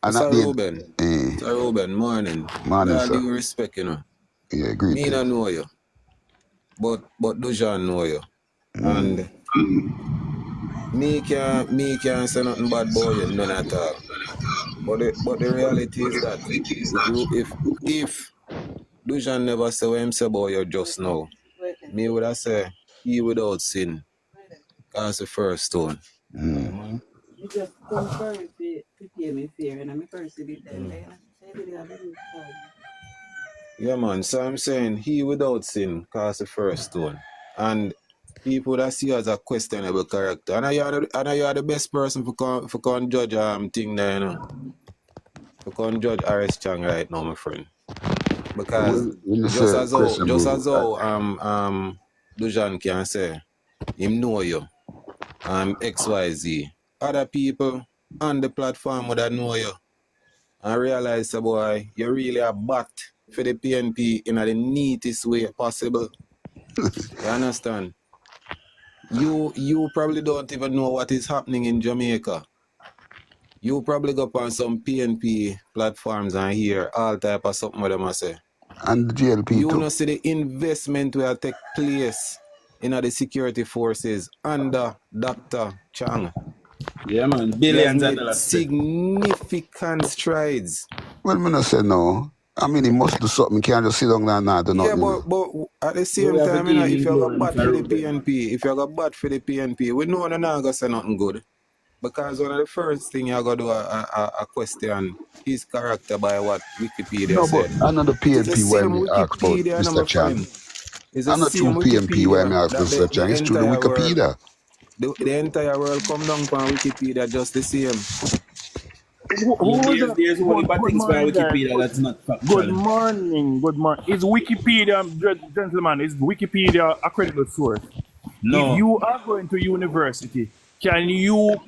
and at Mr. the end, Ruben, eh, Mr. Ruben, morning. morning, With all sir. due respect, you know. Yeah, Me greetings. not know you, but Dujan know you. And me can't say nothing bad about you, none at all. But the reality is that if Dujan never say what him say about you just now, me would have say he without sin cast the first stone. Mm. You just come first to pay me fair, and I'm first to be there. Yeah, man. So I'm saying he without sin cast the first stone. And people that see you as a questionable character. And you are the best person for come judge thing there, you know. For come judge Harris Chang right now, my friend. Because Well, when you just say as questionable, how Dujan can say him know you, XYZ. Other people on the platform would have know you and realize, boy, you really a bat for the PNP in the neatest way possible. You understand? You probably don't even know what is happening in Jamaica. You probably go on some PNP platforms and hear all type of something what them a say. and the GLP You too. know see the investment will take place in the security forces under Dr. Chang. Yeah, man. He has Billions of made dollars spent. significant strides. Well, me not say no. I mean, he must do something. He can't just sit down there and do Yeah, nothing. You know. but at the We same have a time, you know, game if in you go glory, bad Mr. for the Ruben. PNP, we know you're not gonna say nothing good. Because one of the first thing you're gonna do a question his character by what Wikipedia No, but said. another It is the PNP why same me ask about Wikipedia, no, Mr. my Chan. friend. It's the I'm not true same PNP why me Wikipedia ask that Mr. Chan. the It's through the entire world, Wikipedia. the entire world come down on Wikipedia just the same. Who was that? There's a whole heap of Good things on morning, guys. Wikipedia that's not Good factual. morning. Good morning. Is Wikipedia, gentlemen, is Wikipedia a credible source? If No, you are going to university, can you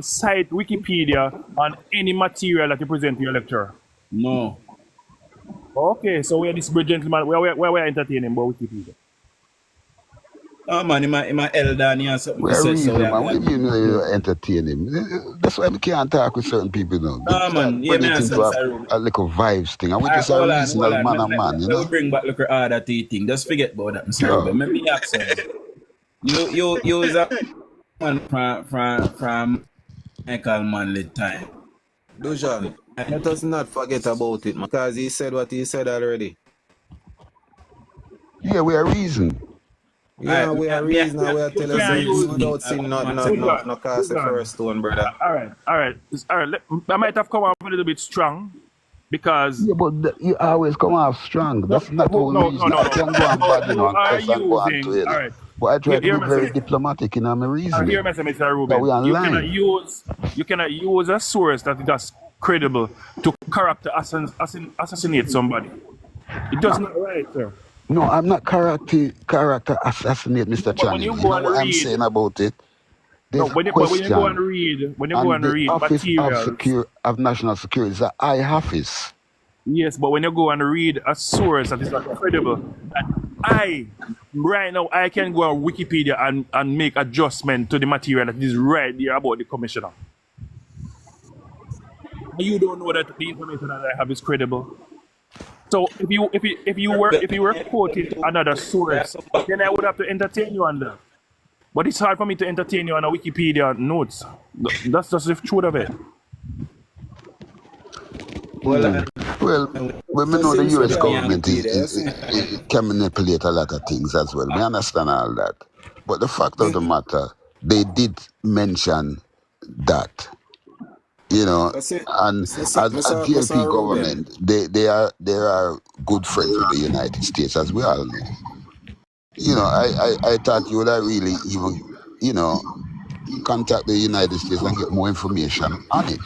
cite Wikipedia on any material that you present to your lecturer? no. Okay, so we are this good gentleman. We are entertaining about Wikipedia. Oh, man, in my elder and he has something We to are say, so we reason, have man. to We you know do you it. entertain him. That's why we can't talk with certain people now. They No, start man, yeah, bringing me it answer, into Mr. Ruben. a little vibes thing. And we All right, just are hold reasonable on. man and man, you Let me know? bring back look at order to your thing. Just forget about that, Mr. Yeah. Ruben. Let me ask you is a man from Michael Manley time. Dujan, let us not forget about it, man, because he said what he said already. Yeah, we are reason. Yeah, Alright, we are reason and we are You telling us can he use without sin not cast the Dujan. first stone, brother. All right. I might have come off a little bit strong because Yeah, but you always come off strong. That's not no, our no, reason. no, I can go on bad, you you know, and are cuss and go on to using. you All know. right. But I try to Hear be me very say. diplomatic in my Hear reasoning. me say, Mr. But we Ruben. are lying. You cannot use a source that is credible to character assassinate somebody. It does not right, sir. No, I'm not character assassinate Mr. But when Channing. you You go know and what I'm read, saying about it? no, There's a when you go and question. read, And the office materials. of national security is a high office. Yes, but when you go and read a source that is not credible, right now, I can go on Wikipedia and make adjustment to the material that is right there about the commissioner. And you don't know that the information that I have is credible. So if you were quoting another source, then I would have to entertain you on that. But it's hard for me to entertain you on a Wikipedia notes. That's just the truth of it. well, Well, when we So know the since we US are government Wikipedia, you see? it can manipulate a lot of things as well. We understand all that. But the fact of the matter, they did mention that. You know, That's it. and as GLP Mr. Ruben. government, they are good friends with the United States, as we all know. You know, I thought you would have really even, you know, contact the United States and get more information on it.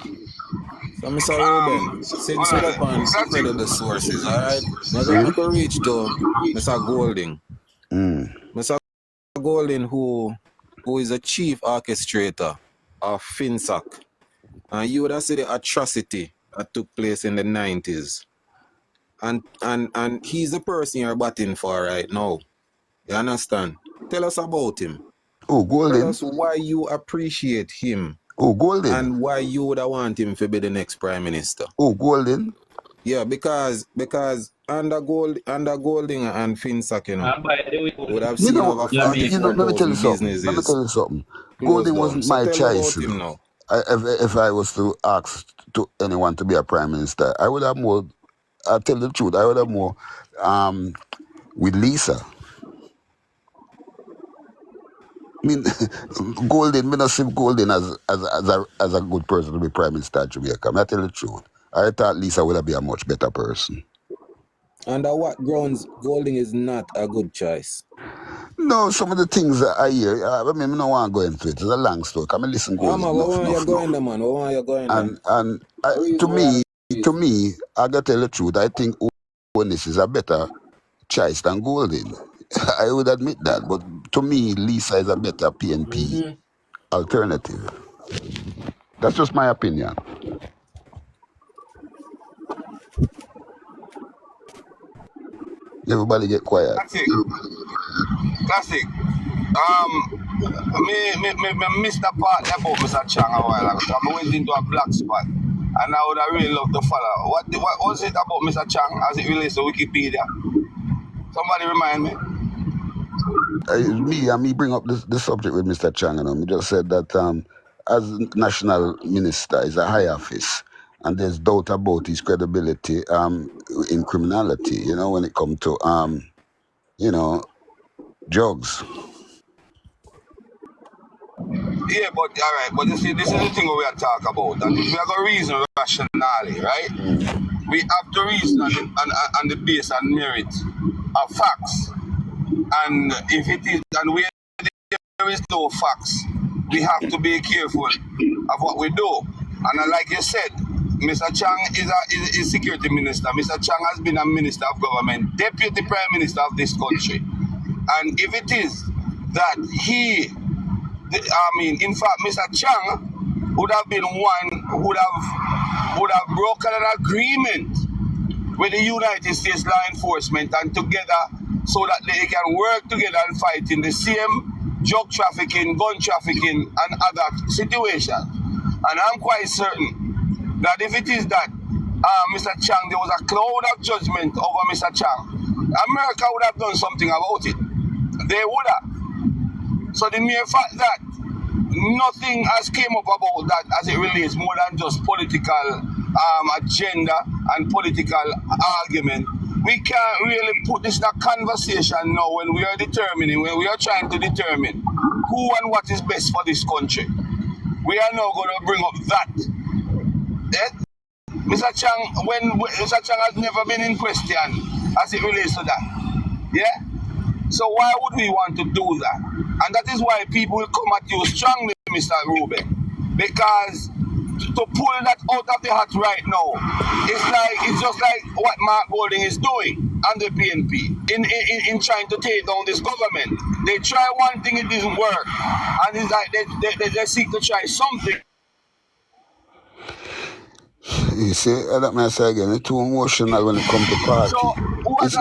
So, Mr. Ruben, since we're up on credible sources, all right? I could reach to Mr. Golding. Mr. Golding, who is a chief orchestrator of FinSac. And you would have seen the atrocity that took place in the 90s. And he's the person you're batting for right now. You understand? Tell us about him. Oh, Golding. Tell us why you appreciate him. Oh, Golding. And why you would want him to be the next prime minister. Oh, Golding. Yeah, because under Golding and FinSac, you know, would have seen over 44,000 businesses. Let me tell you something. Golding wasn't my choice. If I was to ask to anyone to be a prime minister, I would have more. I'll tell you the truth. I would have more with Lisa. I mean, Golding, me not see Golding as a good person to be prime minister of Jamaica. I tell you the truth. I thought Lisa would have been a much better person. Under what grounds Golding is not a good choice? No, some of the things that I hear, I mean, I don't want to go into it. It's a long story. Come and listen, Golding. To me, I got to tell the truth. I think Onis is a better choice than Golding. I would admit that, but to me, Lisa is a better PNP alternative. That's just my opinion. Everybody get quiet. Classic. Me missed the part about Mr. Chang a while ago. So I went into a black spot, and I would have really loved to follow. What was it about Mr. Chang as it relates to Wikipedia? Somebody remind me. Me bring up the subject with Mr. Chang, and he just said that as national minister is a high office, and there's doubt about his credibility in criminality, you know, when it comes to you know, drugs. Yeah, but all right, but you see, this is the thing we are talking about, and if we are going to reason rationally, right? We have to reason on the base and merit of facts. And if it is, and where there is no facts, we have to be careful of what we do. And like you said, Mr. Chang is a security minister. Mr. Chang has been a minister of government, deputy prime minister of this country. And if it is that in fact, Mr. Chang would have been one who would have broken an agreement with the United States law enforcement and together so that they can work together and fight in the same drug trafficking, gun trafficking, and other situations. And I'm quite certain that if it is that Mr. Chang, there was a cloud of judgment over Mr. Chang, America would have done something about it. They would have. So the mere fact that nothing has came up about that as it relates more than just political agenda and political argument, we can't really put this in a conversation now when we are trying to determine who and what is best for this country. We are now going to bring up that. Mr. Chang, when Mr. Chang has never been in question as it relates to that. Yeah? So why would we want to do that? And that is why people will come at you strongly, Mr. Ruben. Because to pull that out of the hat right now, it's just like what Mark Golding is doing under PNP in trying to take down this government. They try one thing, it doesn't work. And it's like they seek to try something. You see, let me say again, it's too emotional when it comes to party. So,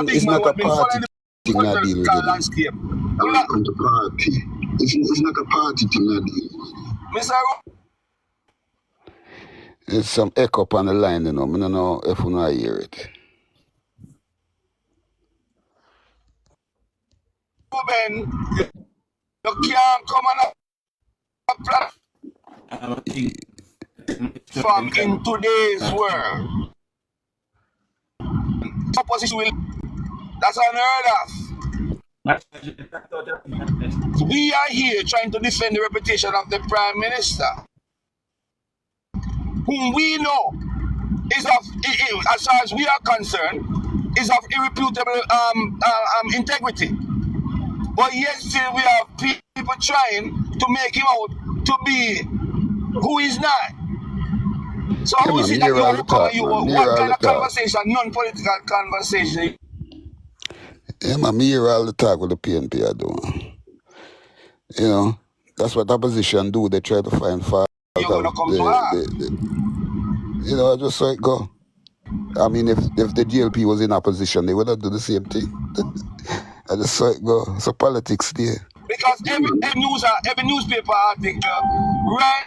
it's not a party thing I deal with it. Landscape. When it comes to party, it's not a party thing I deal with. Mr. There's some echo on the line, you know. I don't know if you know I hear it. Ruben, you can't come on a platform in today's world. Opposition will, that's unheard of. We are here trying to defend the reputation of the Prime Minister, whom we know is of, as far as we are concerned, is of irrefutable integrity. But yet still we have people trying to make him out to be who he's not. So Yeah, how is man, it that hear you all the will come talk, and you, man. what Hear all kind the of talk. conversation, non-political conversation? Yeah, man, me hear all the talk with the PNP are doing. You know, that's what opposition do. They try to find fault You're going to of come to her. you know, just so it go. I mean, if the GLP was in opposition, they would have done the same thing. I just saw it go. So politics there. Because every newspaper article, right?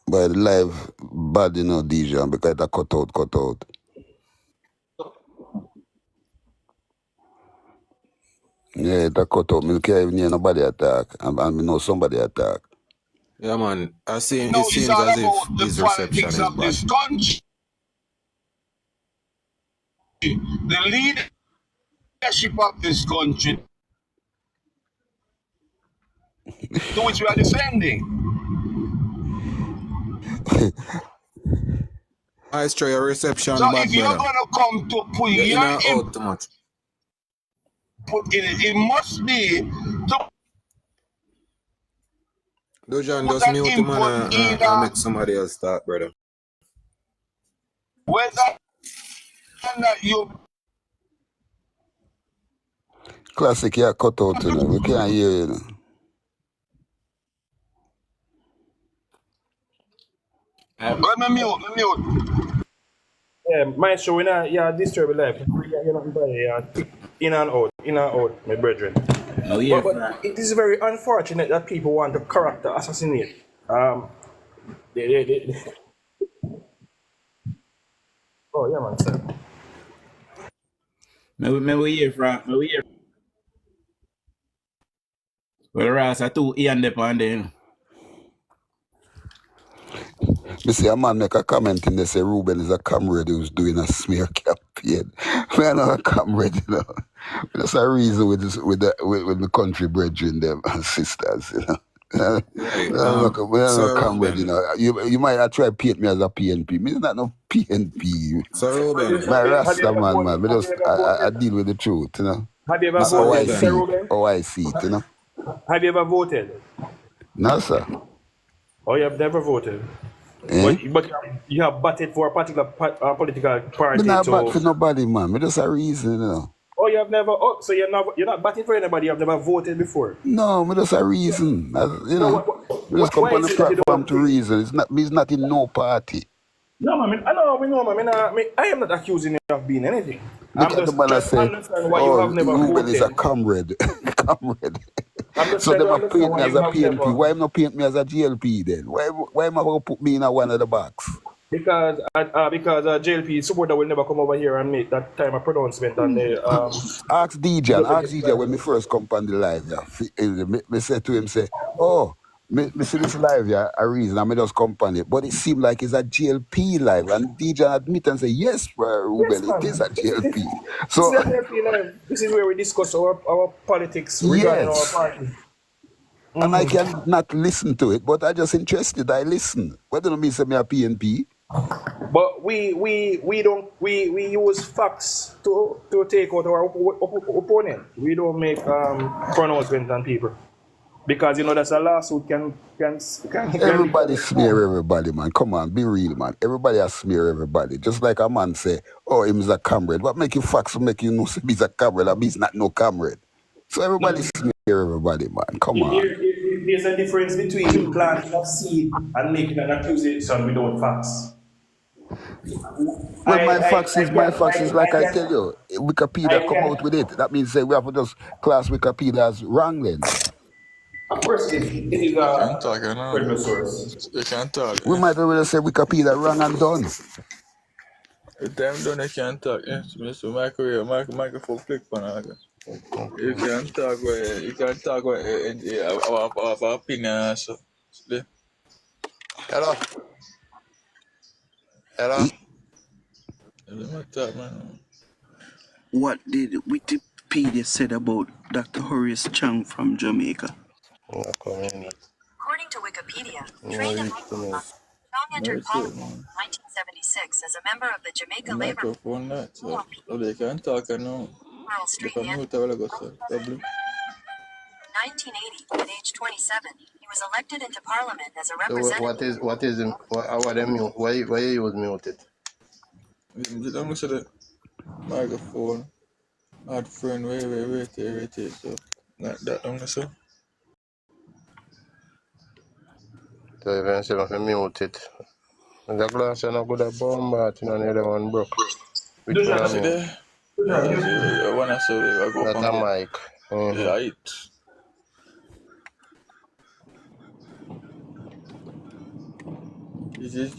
But live bad, you know, DJ, because it cut out. Yeah, it cut out. Me can't even hear nobody attack. And I know somebody attack. Yeah, man. Now It it's seems all as if about the his reception politics is of bad. this country. The leadership of this country, to which we are defending. Maestro, your reception So bad, if you're brother. going to come to put You're in your and out too much. input in it, it must be to Dujon, put just an mute him input and either make somebody else start, brother. whether or not you Classic, yeah, cut out, you know. We can't hear you, know. let me mute. Yeah, Maestro, we not, yeah, disturb your life. You're not by, yeah, in and out, my brethren. Oh, yeah. But it is very unfortunate that people want to character assassinate. They. Oh, yeah, man, sir. Me hear from. Well, Ross, I too Ian dep on there, you know. Me see a man make a comment in there, say Ruben is a comrade who's doing a smear campaign. Me are not a comrade, you know. That's a reason with the country brethren, them and sisters, you know. Right. We are not a Sir comrade, you Ruben. know. You might have tried paint me as a PNP. Me is not no PNP. Sir Ruben. My Have you Rasta ever man, voted? Me Have just you ever I voted? deal with the truth, you know. Have you ever Not Sir how I voted, Mr. see Ruben. it, Ruben? how I see it, you know. Have you ever voted? No, sir. Oh, you have never voted. Eh? But you have batted for a particular political Me party not bad for to. nobody, man. Me just a reason, you know. Oh, you have never. Oh, so you're not batting for anybody. You have never voted before. No, me just a reason. You So know, me just come why on is the it that you platform don't to think? reason. It's not me's not in no party. No, man. I know, we know, man. I am not accusing you of being anything. I'm Because the just man I trying to say, understand why you oh, have never Ruben is a voted. comrade. comrade. I'm just So trying them to a understand paint me why as you a have PNP. never. Why am not paint me as a GLP then? Why am I going to put me in one of the box? Because JLP supporter will never come over here and make that time of pronouncement on the Ask DJ when me first come on the live, yeah. Me say to him, say, oh, me see this live, yeah, a reason, I me just come on it. But it seemed like it's a GLP live. And DJ admit and say, yes, Yes, Ruben, it is man. a GLP. This is So, a JLP live. This is where we discuss our politics regarding our yes. party. And I can not listen to it, but I just interested. I listen. Whether don't mean say me a PNP. But we don't we use facts to take out our opponent. We don't make pronouncement on people because you know that's a lawsuit can Everybody smear everybody, man. Come on, be real, man. Everybody has smear everybody. Just like a man say, oh, him's a comrade. What make you facts make you know he's a comrade or he's not no comrade? So everybody smear everybody, man. Come on. There's a difference between planting a seed and making an accusation without facts. Well, my facts is like I tell you. Wikipedia I come can out with it. That means say we have to just class Wikipedia as wrong then. of course it is You a can't talk, you know. credible source. You can't talk. We might as well say Wikipedia wrong and done. The time done, you can't talk. Yeah, so microphone click on. You can't talk our opinion. So. Hello. Let me talk, man. What did Wikipedia said about Dr. Horace Chang from Jamaica? According to Wikipedia, trained in Chang No entered shit, Parliament man. in 1976 as a member of the Jamaica The Labour microphone not, so Party. they can talk and now. Pearl They Street can and mute a while ago, so probably. 1980, at age 27, he was elected into Parliament as a So representative. what them mute? Why you use muted? Let me see the microphone. Add friend, wait, so like that, I'm so. So eventually if you mute it. The glass is not good at bomb, but you know the other one broke. Which one You I see mute? there? Yeah, you see, I wanna say, I go up That's and a go. mic. Yeah, it. You just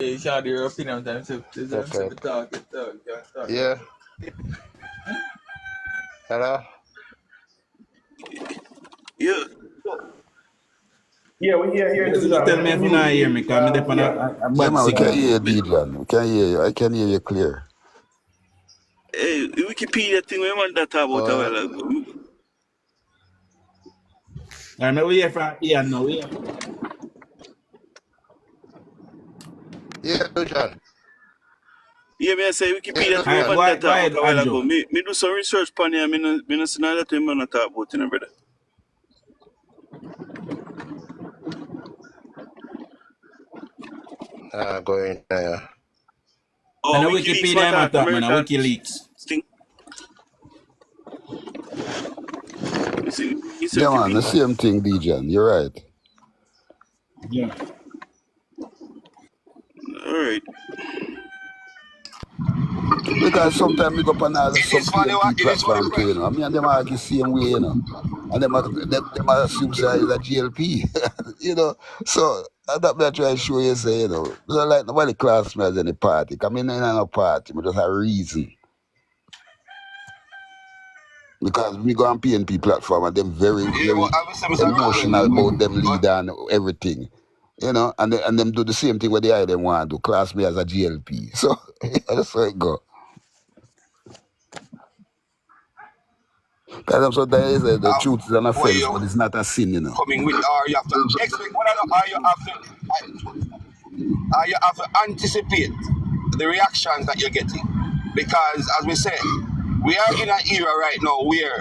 you can't do your opinion sometimes. If Okay. talk, you can't talk. Yeah. Hello? Yeah. Yeah, we hear Just to that. tell me if you not hear me, because I'm there on a Yeah, bad man, we can signal. hear you, Dijon. We can hear you. I can hear you clear. Hey, the Wikipedia thing we want to talk about a while ago. I know we hear from Ian now. We hear. Yeah, Dujan. Yeah, me I say Wikipedia thing we Alright, want to go talk ahead, about a while Andrew. ago. Me do some research on here. Me no see none of that we want to talk about, you know, brother. Going there. And Oh, the WikiLeaks Wikipedia I'm matter, talk, man, American WikiLeaks. thing. You see Yeah, man, the Wikipedia. same thing, Dijon. You're right. Yeah. Alright. Because sometimes we go up on all It some is for the PNP it is for the platform too, you know. I mean, and them argue same way, you know. And them assume say it's a GLP, you know. So that me I try to show you, say, you know. So like nobody class me as any party. I mean, in a party, but just a reason. Because we go on PNP platform and them very, yeah, very I was saying Mr. emotional about them But leader and everything. You know, and them do the same thing what they them want to do, class me as a GLP. So that's how it go. Because sometimes the truth is an where offense, but you it's not a sin, you know. coming with, or you have to expect, what are you have to anticipate the reactions that you're getting, because as we said, we are in an era right now where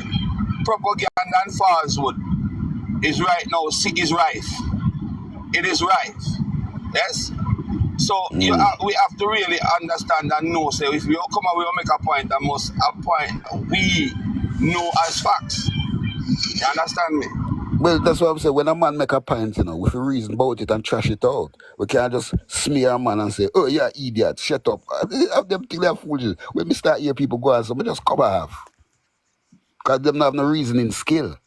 propaganda and falsehood is right now is rife. It is rife. Yes. So we have to really understand and know. So if we all come and we all make a point, that must a point we know as facts. You understand me? Well, that's what I'm saying. When a man make a point, you know, we feel reason about it and trash it out. We can't just smear a man and say, oh, you're idiot, shut up. Have them think they're foolish. When we start hear people go and say, we just come off. Because them not have no reasoning skill.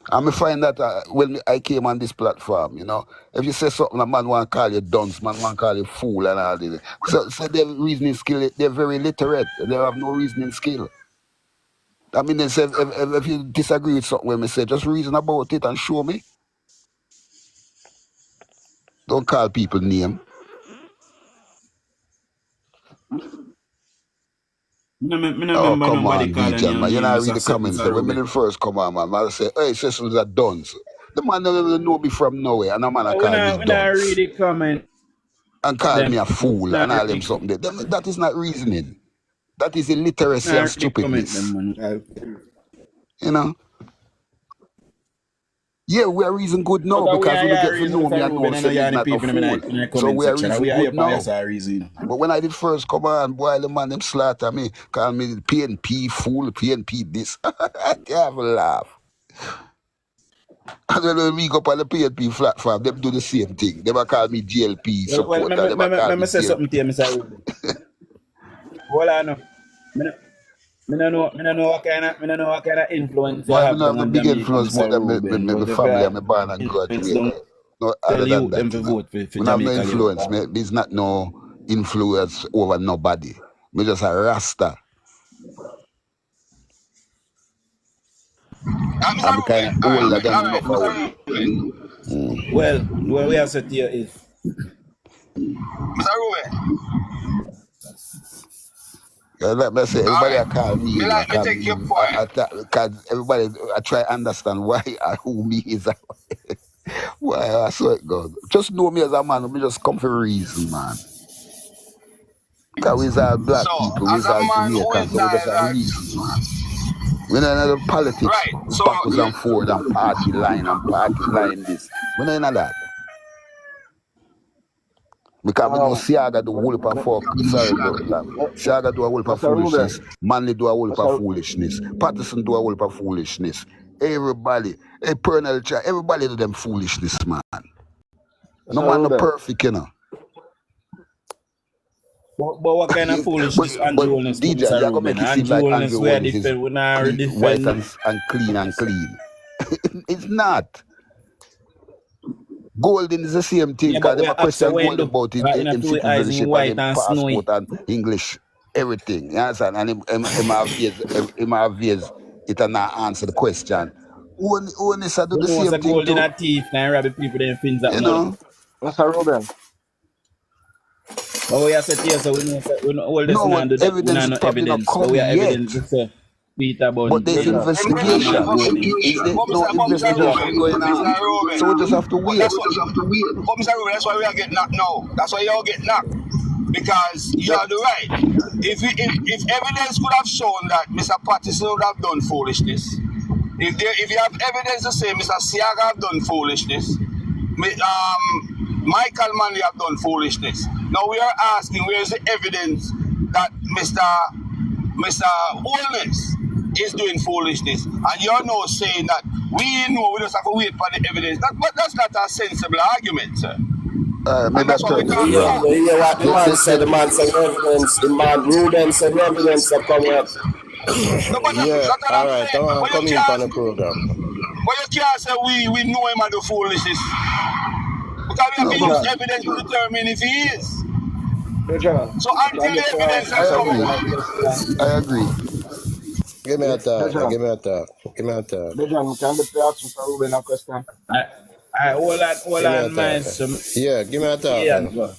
And I find that when I came on this platform, you know, if you say something, a man want to call you dunce, man want to call you fool and all this. So their reasoning skill, they're very literate. They have no reasoning skill. I mean, they say, if you disagree with something when me say, just reason about it and show me. Don't call people name. Me no Oh, remember come nobody on, calling DJ, your man. You name, not read Mr. the comments there. When Ruby. me first come on, man, I say, hey, Cecil's a dunce. The man don't even know me from nowhere, and a man Oh, call me we not dunce. read the comment. And call me Them. a fool Not and all them read something. That is not reasoning. That is illiteracy and the comment, stupidness. them, man. You know? Yeah, we are reason good now Because we because are when you here get to reason, know me Mr. and Ruby, know and I know say you me are the not a people in fool. the So comment we are section. And reason we are here good for now. your reason. But when I did first come on, boy, the man them slaughter me, call me PNP fool, PNP this. I can't even laugh. And when we go up on the PNP platform, them do the same thing. They might call me GLP Well, supporter. They might call me me say something GLP. to you, Mr. Ruby. Hold on. Me no know what kind of influence you Boy, I have don't have down no on big Jamaica, influence more Mr. than Ruben. my But if family I and my born and grew at influence Jamaica. down, No tell other than you them that, to you know. vote for We don't have no Jamaica Labour influence. Party. There's not no influence over nobody. Me just a rasta. I'm Mr. kind of Ruben, older than all right, enough of we. Mr. Ruben. Well, what we have said here is Mr. Ruben. Let me say, everybody Alright. call me, Me you know, like me call take me, your point. because everybody, I try to understand why who me is, why I saw it goes. Just know me as a man, me just come for a reason, man. Because we're all black So, people, as we're a all man who Jamaican, is so we just have neither reasons, man. We're not in the politics, right, so backwards and forward and party line this. We're not in that. Because we know Siaga do a whole heap of fuck. Sorry, Siaga do a whole heap of Mr. Ruben. foolishness. Manley do a whole heap of Mr. foolishness. Patterson do a whole heap of foolishness. Everybody, Pernell Cha, everybody do them foolishness, man. No Mr. man no Ruben. perfect, you know. But what kind of foolishness But Andrew Holness put, DJ, Mr. you're gonna make Ruben? it seem Andrew like Holness, Andrew we are Holness is defend, we not white defend. and clean. It's not. Golden is the same thing, Yeah, because but we them are a accent question when Golden do. about Right in a him few eyes in citizenship and white him and passport snowy. and English, everything. You understand? And him have years, it a not answer the question. Honest, I do You the know what's same a thing gold in too. a teeth and robbing people them things that You mud. know? Mr. Ruben. But we are set here, so we know all this No, man but do that. We evidence not is no probably not evidence. But come we are yet. evidence to say Peter But Bun there's kill a man investigation. golden. Is there but no Mr. investigation Ruben, going on? Mr. Ruben, So we just have to wait. but Mr. Ruben, that's why we are getting knocked now. That's why you all get knocked. Because you are the right. If evidence could have shown that Mr. Patterson would have done foolishness, if you have evidence to say Mr. Siaga have done foolishness, Michael Manley have done foolishness. Now we are asking, where is the evidence that Mr. Holness is doing foolishness? And you're now saying that we know we just have to wait for the evidence. But that's not a sensible argument, sir. And Maybe I that's what we're try this, talking You Duran. about. hear what the man said? Let, The man said evidence. The man Ruben said evidence are coming up. No, but that's Yeah, what I'm alright. I saying. want to come in on the program. But you can't say we know him and do foolishness. Because we have no, to but use Dejan. evidence to determine if he is. Dejan. So until Can the I evidence ask has I Mr. come agree. Ruben out. a question? I agree. Give me a talk. Dejan. Give me a talk. Give me a talk. Dejan, can I ask Mr. Ruben a question? I hold Give me a on, talk. my son. Yeah, give me a talk, Yeah, man. go.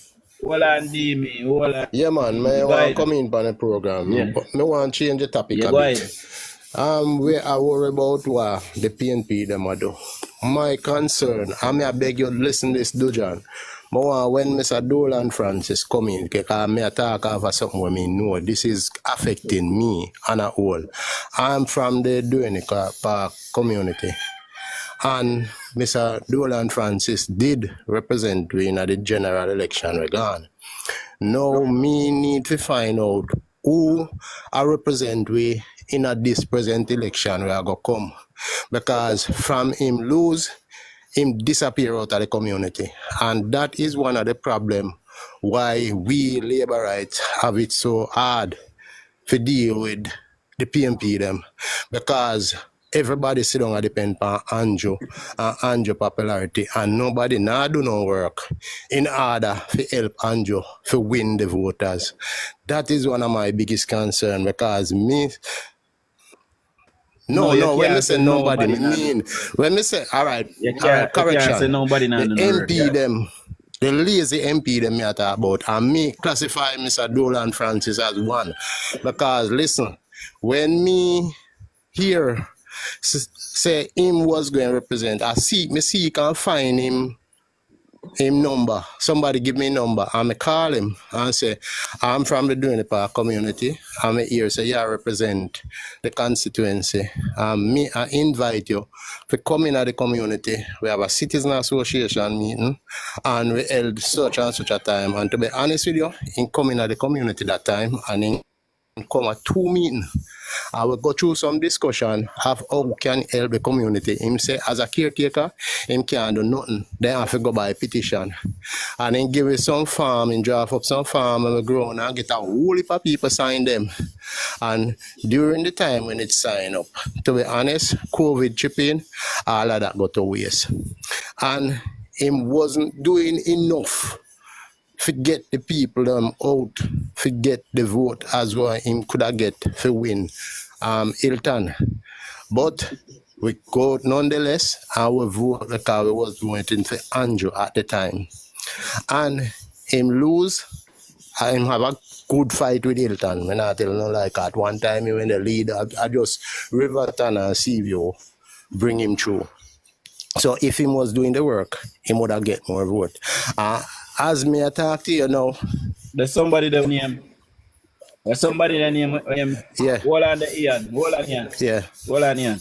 Hold on, D me. Hold on. Yeah, man. I Go want to ahead. come in on the program. Yeah. But I want to change the topic Yeah, a go bit. ahead. We are worried about what the PNP them a do. My concern, I beg you to listen to this, Dujan. But when Mr. Dolan Francis come in, because I talk over something where me know this is affecting me and a whole. I'm from the Doinica Park community. And Mr. Dolan Francis did represent me in the general election we gone. Now me need to find out who I represent we in this present election we are going to come. Because from him lose, him disappear out of the community. And that is one of the problems why we labor rights have it so hard to deal with the PMP them. Because everybody sit down and depend on Andrew popularity, and nobody now do no work in order to help Andrew to win the voters. That is one of my biggest concerns, because me No, you when me can't say say nobody, nobody me not mean when me say all right, you can't say correction. nobody not The do no work. MP them, the lazy MP them me I talk about, and me classify Mr. Dolan Francis as one. Because listen, when me hear say him was going to represent, I see he can find him number. Somebody give me number, and I call him and say, I'm from the Doinica Park community. I'm here, so I represent the constituency. Me, I invite you to come in at the community. We have a citizen association meeting, and we held such and such a time. And to be honest with you, in coming at the community that time, and in come at 2 meetings, I will go through some discussion of how can help the community. Him say as a caretaker, him can't do nothing. Then have to go by petition. And then give it some farm and draft up some farm and we grow and get a whole heap of people sign them. And during the time when it sign up, to be honest, COVID chipping, all of that got to waste. And him wasn't doing enough. Forget the people out, forget the vote as well him could have get to win Hilton. But we go nonetheless, and we vote because we was voting for Andrew at the time. And him lose, and him have a good fight with Hilton. When I tell you like at one time he win the lead, I just Riverton and Seaview bring him through. So if he was doing the work, he would have get more vote. As me I talk to you now, There's somebody that name. There's somebody that name. yeah, Hold on the Ian. Hold on Ian. yeah. Hold on Ian.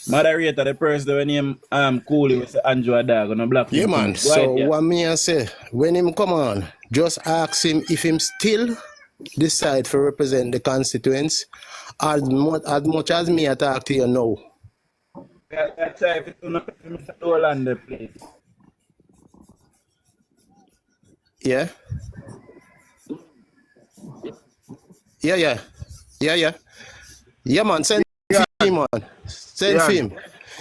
Moderator, the person that name Cooley with Andrew Dog on a black. Yeah, man. Go So ahead, yeah. what me I say, when him come on, just ask him if him still decide to represent the constituents as much as me I talk to you now. That's if it's not Mr. Orlando, please. Yeah? Yeah. Yeah, man. Send him, man. Send him.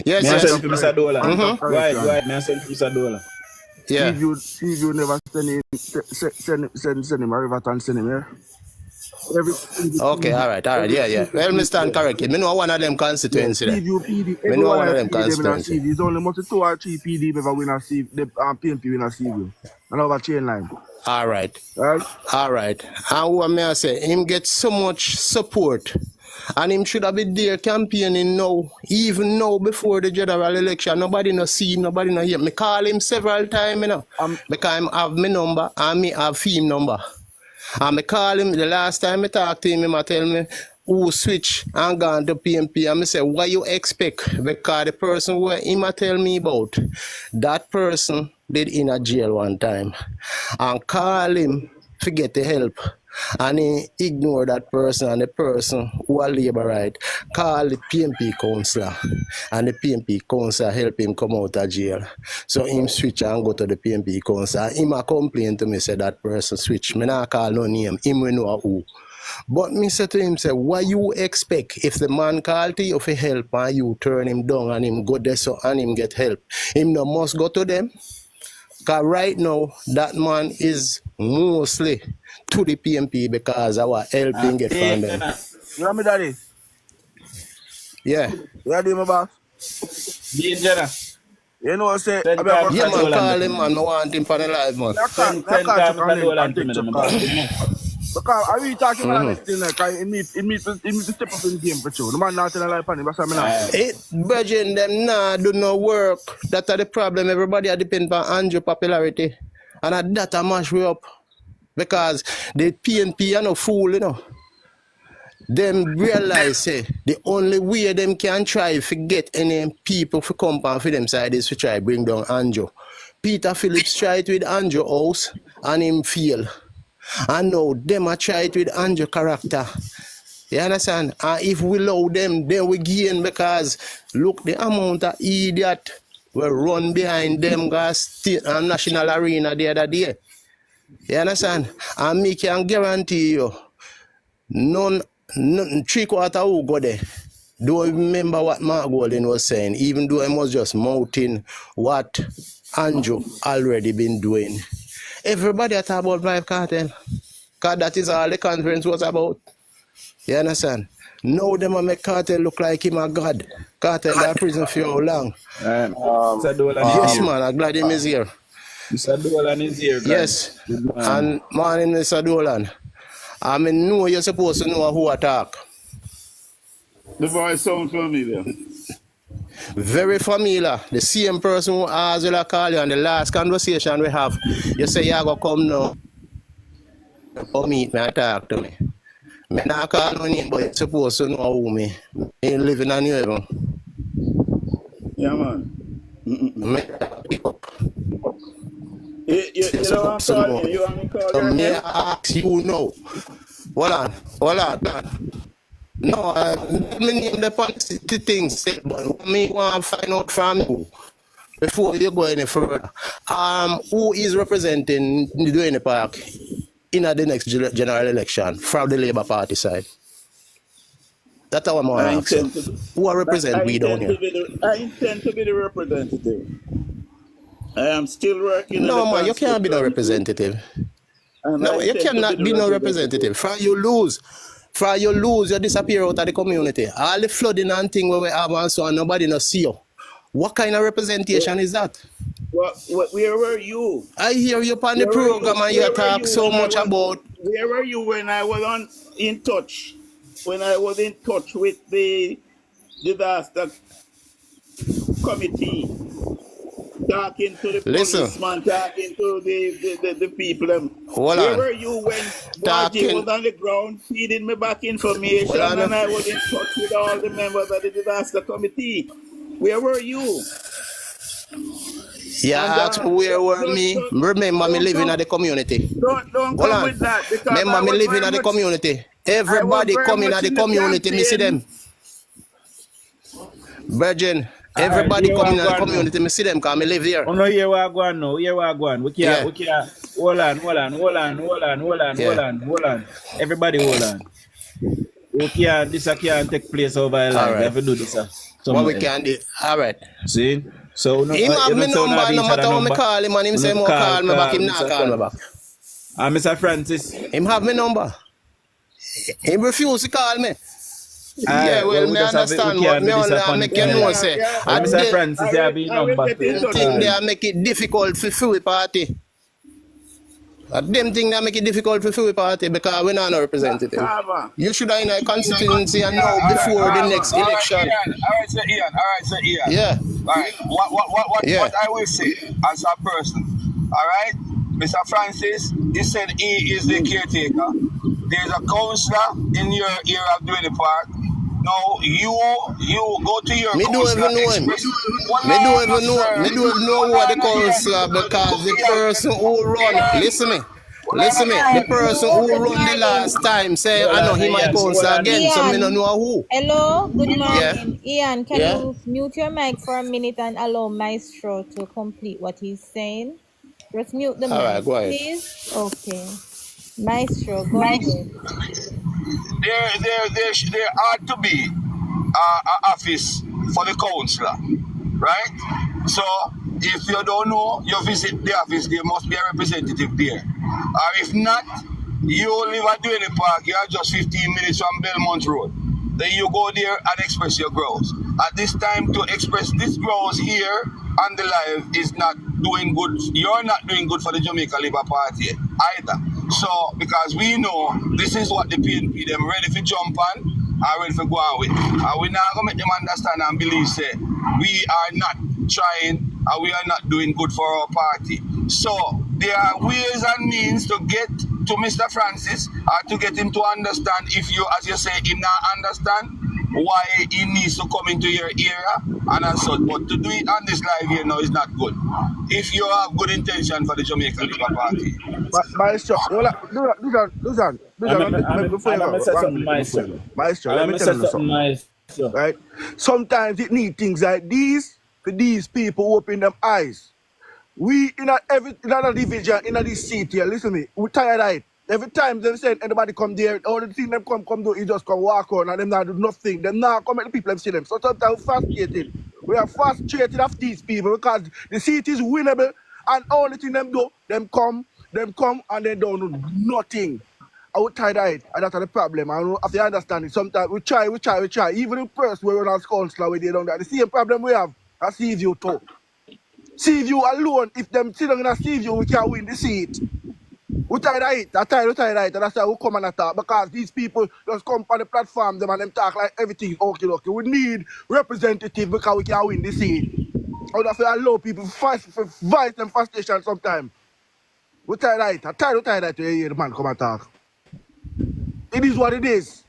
Yes, May I yes. send to Mr. Dolan? Mm-hmm. Right. May I send to Mr. Dolan? Yeah. If you never send him a Riverton, send him here. Okay, all right, yeah. Well, me stand corrected. Me know one of them constituency. PD, me know one of them constituency. There's only must 2 or 3 PD ever win a CV, the PNP win a CV. And over chain line. All right. And what may I say? Him get so much support. And him should have been there campaigning now, even now before the general election. Nobody no see him, nobody no hear. Me call him several times, you know. Because I have my number and me have him number. And I call him the last time I talk to him, he tell me who switch and gone to PNP. And I say, what you expect? Because the person who him tell me about, that person did in a jail one time. And call him to get the help. And he ignore that person, and the person who are labor right call the PNP councillor, and the PNP councillor help him come out of jail. So him switch and go to the PNP councillor. Him a complain to me, say that person switch. Me not call no name, him we know who. But me say to him, say, what you expect if the man call to you for help and you turn him down and him go there so and him get help? Him no must go to them. Because right now, that man is mostly to the PNP because our helping get from them. You know me, Daddy? Yeah. You hear my boss? Jenna. You know what I say? Yeah, man, call him, man. I want him for the live, man. Because I really talking about anything like he need to step up in the game for sure. The man not in a life on him, that's what I mean. Virgin, them nah do no work. That's the problem. Everybody depend on Andrew popularity. And that mash we up. Because the PNP are no fool, you know. Them realize say the only way them can try to get any people to come and for them side is to try to bring down Andrew. Peter Phillips tried with Andrew house and him fail. And now them are tried with Andrew character. You understand? And if we allow them, then we gain because look the amount of idiot will run behind them guys on national arena the other day. You understand? And me can guarantee you, none 3/4 who go there. Don't remember what Mark Golden was saying, even though he was just mouthing what Andrew already been doing. Everybody talk about Vibe Cartel. Because that is all the conference was about. You understand? Now them make Cartel look like him a god. Cartel in prison for how long? Yes, man, I'm glad him is here. Mr. Dolan is here, guys. Yes. And morning, Mr. Dolan. I mean, know you're supposed to know who attack. The voice sounds familiar. Very familiar. The same person who asked you to call you on the last conversation we have. You say you're going to come now. Or meet me and talk to me. I not call no name, but you're supposed to know who me. I live in a New Haven. Yeah, man. Pick up. You know what I'm calling you? You want me to call you? May I ask you now? Hold on. No, me name the policy things, but me want to find out from you before you go any further. Who is representing the Duane Park in the next general election from the Labour Party side? That's what I want to ask. Who are represent we down here? I intend to be the representative. I am still working. No, man, you can't be no representative. No, you cannot be no representative. From you lose, you disappear out of the community. All the flooding and thing where we have and so on, nobody no see you. What kind of representation is that? Where were you? I hear you on the Where were program you? and you Where were talk you so when I much was? about. Where were you when I was in touch? When I was in touch with the disaster committee, talking to the Listen, policeman, talking to the people. hold Where on. were you when Boji was Talking. on the ground feeding me back Hold information on. and I was in touch with all the members of the disaster committee? Where were you? You And ask me where were me. Remember me don't living come at the community. don't Hold come on. with that because Remember me living at the community. I was Everybody very coming much at the in the community, me see campaign. them. Virgin, All right, everybody here we coming at go the on now. community, me see them because me live here. Oh no, here we go on now. Here we go on. Yeah, We can't. Hold yeah. on. Everybody hold on. We can't, this can't take place over our All life. We right. have to do this What we somewhere else. can do? All right. See? So, no, Him you have me don't say we number, have no each other matter how me number. call him and him We say not more call me back, him not Mr. call me back. Francis. Mr. Francis. Him have me number. Him refuse to call me. Yeah, Alright, well, we me just have it, we understand, but can't me do this only upon make you the know, life. say, Well, at Mr. the Francis, you have his I will number get too. in touch thing with they you. make it difficult for free party. Them thing that make it difficult for free party because we not no representative. Carver. You should have in a constituency and know All right, before the all right, next all right, election. Ian. All right, sir, Ian. All right, sir, Ian. Yeah, Right. yeah. What I will say as a person. All right, Mr. Francis. He said he is the caretaker. There's a councillor in your area of Dwelly Park. Now you go to your Me don't councillor even know him. express. One Me don't no, even know. sir. Me don't even know One what the no, councillor because the person who run. Listen me. Listen me. The person who run the last time say Hold I know on, him my Ian. Hold councillor on. again. So me don't Ian, know who. hello, good Yeah, morning. Ian, can yeah. you mute your mic for a minute and allow Maestro to complete what he's saying? Just mute the All right, mic, go ahead. please. Okay. Maestro, go ahead. There ought to be an office for the councillor, right? So if you don't know, you visit the office. There must be a representative there. Or if not, you live at Dwelly Park. You are just 15 minutes from Belmont Road. Then you go there and express your grounds. At this time, to express this grounds here on the live is not doing good. You're not doing good for the Jamaica Labour Party either. So, because we know this is what the PNP them ready for jump on and ready for go on with. And we now going to make them understand and believe, say, we are not trying and we are not doing good for our party. So, there are ways and means to get to Mr. Francis or to get him to understand if you, as you say, him not understand why he needs to come into your area and so. But to do it on this live here now is not good. If you have good intention for the Jamaica Labour Party. Maestro, before you I'm go, say one something minute before nice. you go. Maestro, let I'm me say tell you something something. nice. Right? Sometimes it need things like these for these people who open them eyes. We in a division, in a this seat here, listen to me, we tired of it. Every time they say anybody come there, all the thing them come do, you just come walk on and them not do nothing. Them now come at the people them see them. So sometimes we frustrated. We are frustrated of these people because the seat is winnable and only thing them do, them come and they don't do nothing. I would tired of it, and that's the problem. I don't have to understand it. Sometimes we try. Even the person we run as councillor, they don't. The same problem we have, I see you too. See you alone, if them sit down and see you, we can win the seat. We tired of it, we tired of it, and that's why we come and attack, because these people just come on the platform them and them talk like everything okay. We need representative because we can win the seat. And that's why I allow people to voice them frustration sometimes. We tired of it, we tired of it to hear the man come and talk. It is what it is.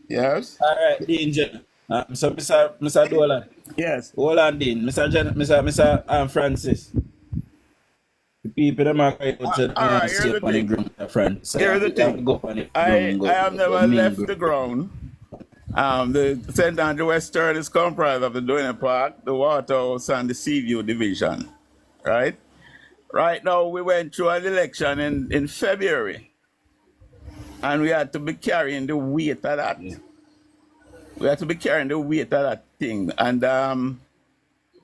Yes? All right, Dean. So, Mr. Dolan. Yes. Hold on, Dean. Mr. Francis. The people that are going to stay on the ground, Francis. Here's the thing. I have never left the ground. The St. Andrew Western is comprised of the Dwelly Park, the Waterhouse, and the Seaview Division. Right? Right now, we went through an election in February, and we had to be carrying the weight of that. We had to be carrying the weight of that thing, and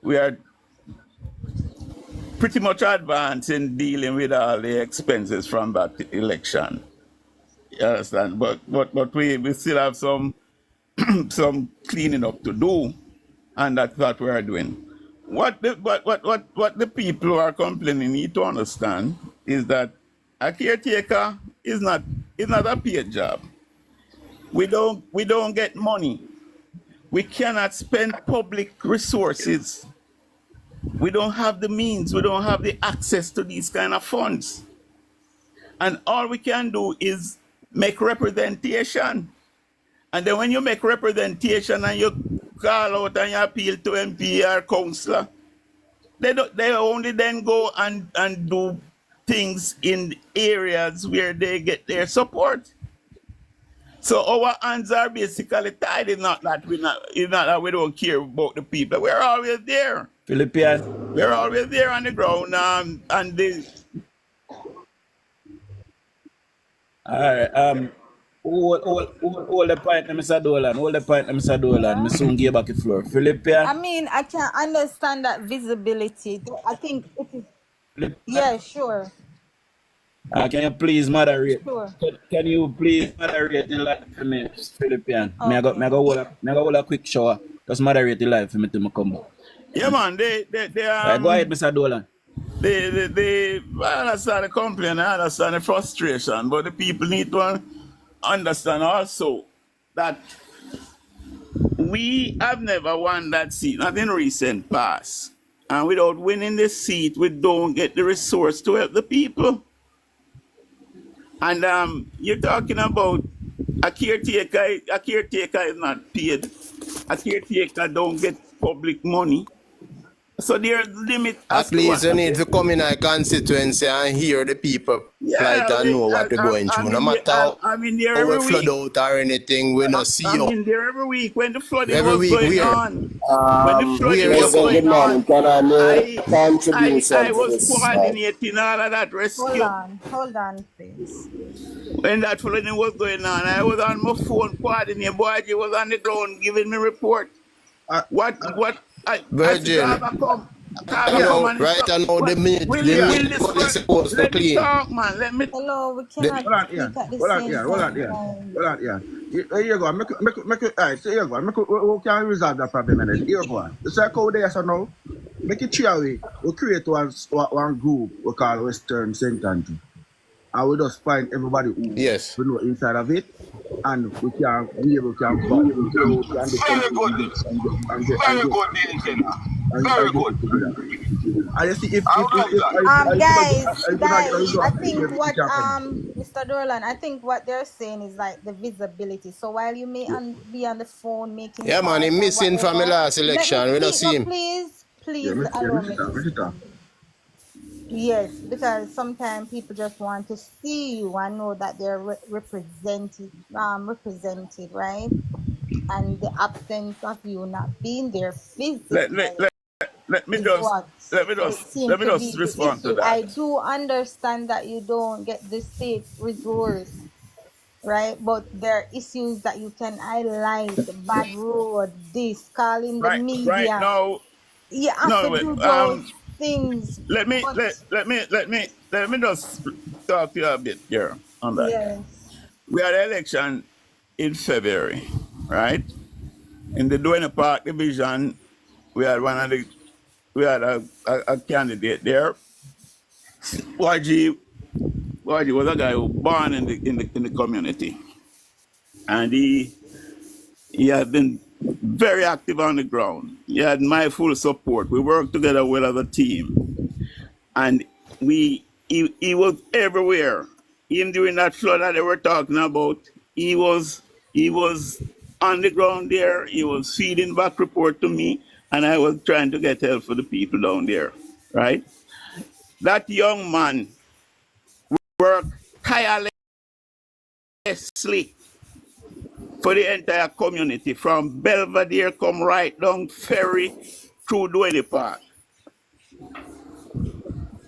we are pretty much advanced in dealing with all the expenses from that election. You understand? But we still have some some cleaning up to do. And that's what we are doing. What the people who are complaining need to understand is that a caretaker is not a paid job. We don't get money. We cannot spend public resources. We don't have the means. We don't have the access to these kind of funds. And all we can do is make representation. And then when you make representation and you call out and you appeal to MP or councillor, they only then go and do things in areas where they get their support. So our hands are basically tied. It's not that we don't care about the people. We're always there. Philippian. We're always there on the ground. And All right. Hold the point, Mr. Dolan. Hold the point, Mr. Dolan. I soon give back the floor. Philippian. I mean, I can understand that visibility. I think it is. Yeah, sure. Can you please moderate? Sure. Can you please moderate the live for me, Philippian? Okay. Me I go hold a quick shower. Just moderate the live for me till I come back. yeah, man, they Right, go ahead, Mr. Dolan. I understand the complaint, I understand the frustration, but the people need to understand also that we have never won that seat, not in recent past. And without winning the seat, we don't get the resource to help the people. And you're talking about a caretaker. A caretaker is not paid. A caretaker don't get public money. So there's limit. At least you need to come in a constituency and hear the people plight and know what they're going through. No matter how we flood out or anything, we don't see you. I'm in there every week when the flooding was going on. When the flooding was going on, I was this? coordinating all of that rescue. Hold on, please. When that flooding was going on, I was on my phone coordinating. Boy, he was on the ground giving me report. Virgin, right now the minute is supposed to clean. Talk, man. Let me. Hello, we cannot Hold on, speak yeah. at the Hold on, same yeah. time. Hold on, yeah. Hold on, yeah. Here you go. Make it. Alright, so here you go. We can resolve that problem. And here you go. So I go there, so now make it 3 away. We create one group we call Western Saint-Andrew. And we just find everybody who we know inside of it, and we can Very good, very good. And you see if guys, I think what Mr. Dolan, I think what they're saying is like the visibility. So while you may be on the phone making man, he missing from the last election. We don't see him. Please allow me to speak. Yes, because sometimes people just want to see you and know that they're represented, right? And the absence of you not being there physically. Let me just respond to that. I do understand that you don't get the state resource, right? But there are issues that you can highlight: bad road, this, calling the media. Right now, you have to do those things. Let me just talk to you a bit here on that. Yes. We had an election in February, right? In the Duane Park division, we had a candidate there. YG was a guy who was born in the community, and he had been very active on the ground. He had my full support. We worked together well as a team, and he was everywhere. Even during that flood that they were talking about, he was on the ground there. He was feeding back report to me, and I was trying to get help for the people down there, right? That young man worked tirelessly for the entire community, from Belvedere come right down ferry through Duane Park.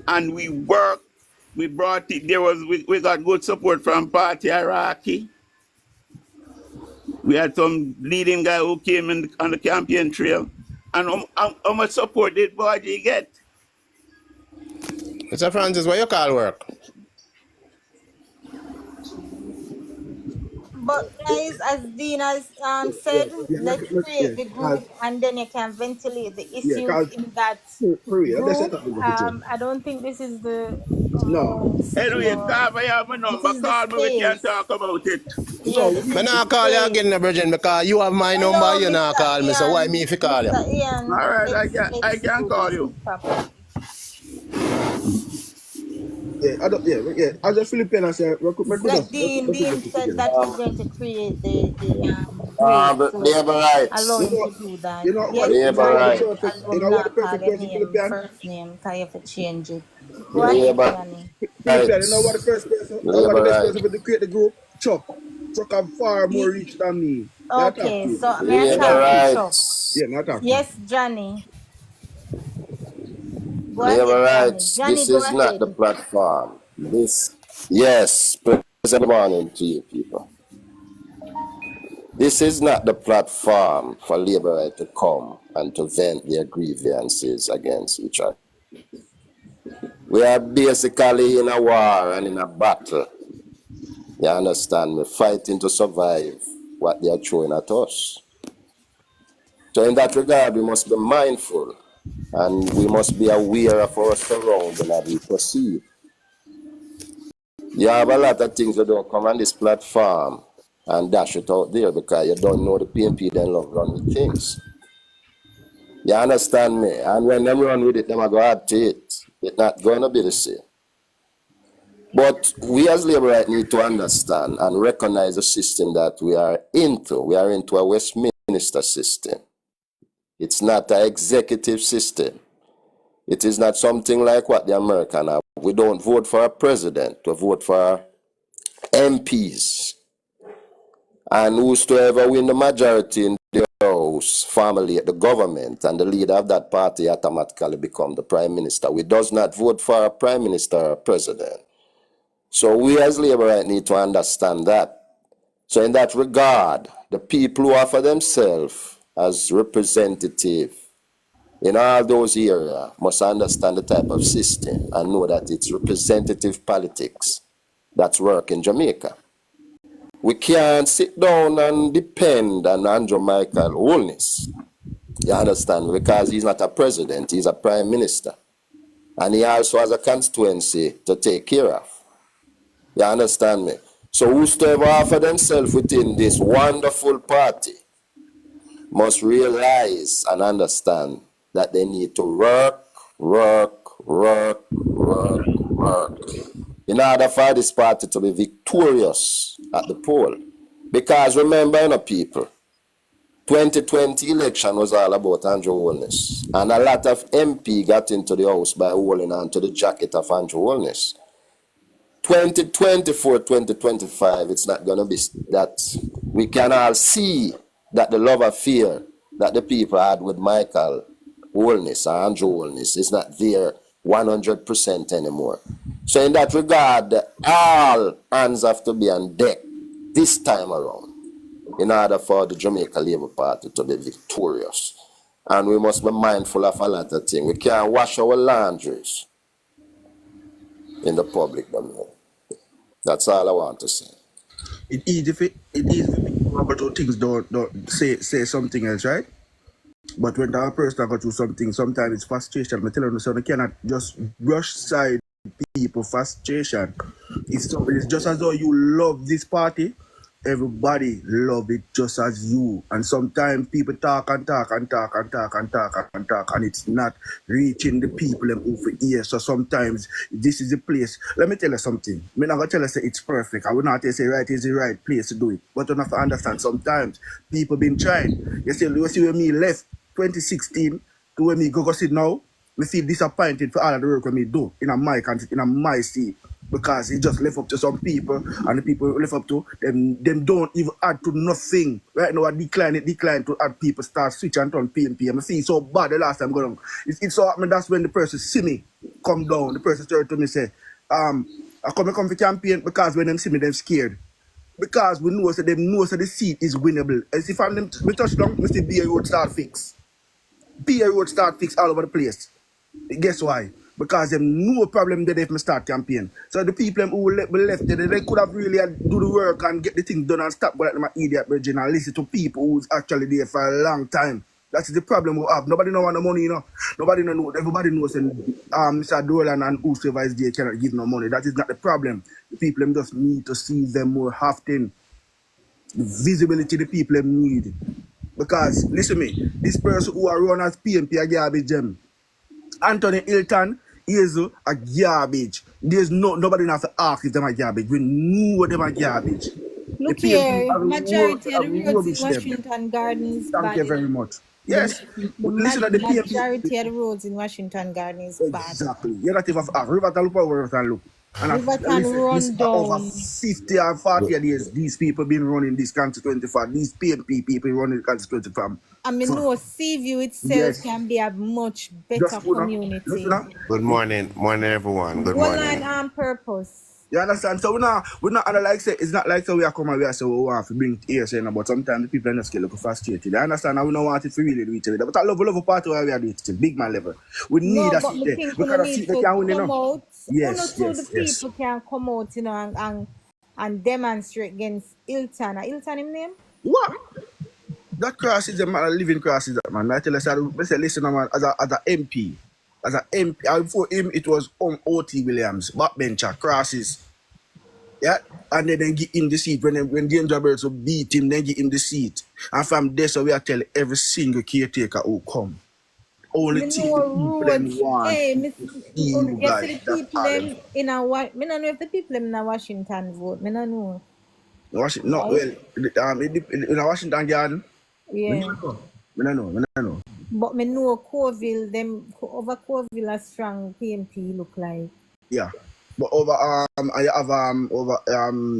And we worked, we brought it, we got good support from Party Iraqi. We had some leading guy who came in on the campaign trail. And how much support did Boji get? Mr. Francis, what you call work? But guys, as Dean has said, let's create the group and then you can ventilate the issues cause in that for real, let's set group. up the group. I don't think this is the No. most, Anyway, call me, have my this number. is the Call me, we can space. talk about it. Yeah, No, this Me is the not call you space. again, Virgin, because you have my number, Hello, you not Mr. call me, so why me if you call you? Mr. Ian, Alright, I let's can do call this you. properly. As a Philippine, I say, Like Dean said that he's going to create the group, so Labor allow him rights. to do that. you know Yes, what, Labor Johnny, rights. allow him not the call perfect your person, name Philippine? first name, cause you have to change it. Go ahead, Labor Johnny. Philippine, you know what the rights. first person, the Labor best rights. person to create the group? Chuck. Chuck have far more Ye- reach than me. May I talk to Okay, you? so may I Labor talk to Chuck? rights. Yeah, may I talk to you? Yes, Johnny. Go Labor ahead, Johnny. rights. Johnny, This go is not the ahead. platform. Yes, pleasant morning to you people. This is not the platform for Labor right to come and to vent their grievances against each other. We are basically in a war and in a battle. You understand me? Fighting to survive what they are throwing at us. So in that regard, we must be mindful and we must be aware of our surroundings as we proceed. You have a lot of things that don't come on this platform and dash it out there because you don't know the PNP then love run with things. You understand me? And when them run with it, them are going to add to it. It's not going to be the same. But we as Labour right need to understand and recognize the system that we are into. We are into a Westminster system. It's not an executive system. It is not something like what the American have. We don't vote for a president. We vote for MPs. And whosoever win the majority in the House, formally the government, and the leader of that party automatically become the prime minister. We does not vote for a prime minister or a president. So we as Labour right need to understand that. So in that regard, the people who offer themselves as representative in all those areas must understand the type of system and know that it's representative politics that's work in Jamaica. We can't sit down and depend on Andrew Michael Holness. You understand? Because he's not a president, he's a prime minister. And he also has a constituency to take care of. You understand me? So whosoever offer themselves within this wonderful party must realize and understand that they need to work in order for this party to be victorious at the poll. Because remember, people, 2020 election was all about Andrew Holness. And a lot of MP got into the house by holding on to the jacket of Andrew Holness. 2024, 2025, it's not going to be that. We can all see that the love affair that the people had with Michael Holness or Andrew Holness is not there 100% anymore. So in that regard, all hands have to be on deck this time around in order for the Jamaica Labour Party to be victorious. And we must be mindful of a lot of things. We can't wash our laundries in the public domain. That's all I want to say. It easy for people about how things don't say something else, right? But when that person go through something, sometimes it's frustration. I'm telling you, so you cannot just brush side people frustration. It's just as though you love this party, everybody love it just as you. And sometimes people talk and it's not reaching the people them who for ears. So sometimes this is the place. Let me tell you something. I'm not gonna tell you say it's perfect. I will not say right is the right place to do it. But you have to understand sometimes people been trying. You see when me left 2016 to when me go sit now, we feel disappointed for all of the work we do in my country, in my seat. Because it just left up to some people, and the people left up to them don't even add to nothing. Right now, I decline to add people start switch and turn PNP. I feel so bad the last time going on. It's so happening. That's when the person see me come down. The person started to me say, I come for campaign because when them see me, them scared. Because we know that them know that the seat is winnable. As if I'm them we touch down, we see BA road start fix. BA road start fix all over the place. Guess why? because them no problem that if me start campaign. So the people them who left there, they could have really do the work and get the thing done and stop like them idiot virgin and listen to people who's actually there for a long time. That's the problem we have. Nobody know want the money, you know. Nobody know. Everybody knows Mr. Dolan and whosoever is there cannot give no money. That is not the problem. The people them just need to see them more often. The visibility the people them need. Because listen to me, this person who are run as PMP a garbage them. Anthony Hilton is a garbage. There's nobody have to ask if them are garbage. We know them are garbage. Look the PMP here, majority of the roads in them. Washington Gardens Thank you very much. Yes. Listen to the PMP. Majority of the roads in Washington Gardens is bad. Exactly. You don't even have Riverton look over Riverton look. And Riverton run down. Over 50 or 40 years, these people been running this constituency for these PMP people running the constituency from. I mean, no, Seaview itself can be a much better community. Good morning, everyone. Good morning. One line on purpose. You understand? So we're not like say it's not like so we are coming and we are say we want to bring it here saying, but sometimes the people are not looking frustrated. I understand, and we don't want it to really do each other. But I love a part where we are doing it. Big man level. We need a seat there. We cannot see they can win, you know. Yes. The people can come out, you know, and demonstrate against Hilton. Hilton his name? What? That cross is a living cross is that man. I tell us, I say, listen, man, as a MP. As an MP, before him, it was O.T. Williams, backbencher, crosses. Yeah, and then give him the seat. When Danger Birds will beat him, then give him the seat. And from there, so we are telling every single caretaker who come. Only thing the people them want. Hey, the people them in a I don't know if the people them in Washington vote. I don't know. Washington, no, well, in Washington Garden. Yeah. I don't know. But I know Coville, them over Coville a strong PMP look like. Yeah. But over I have over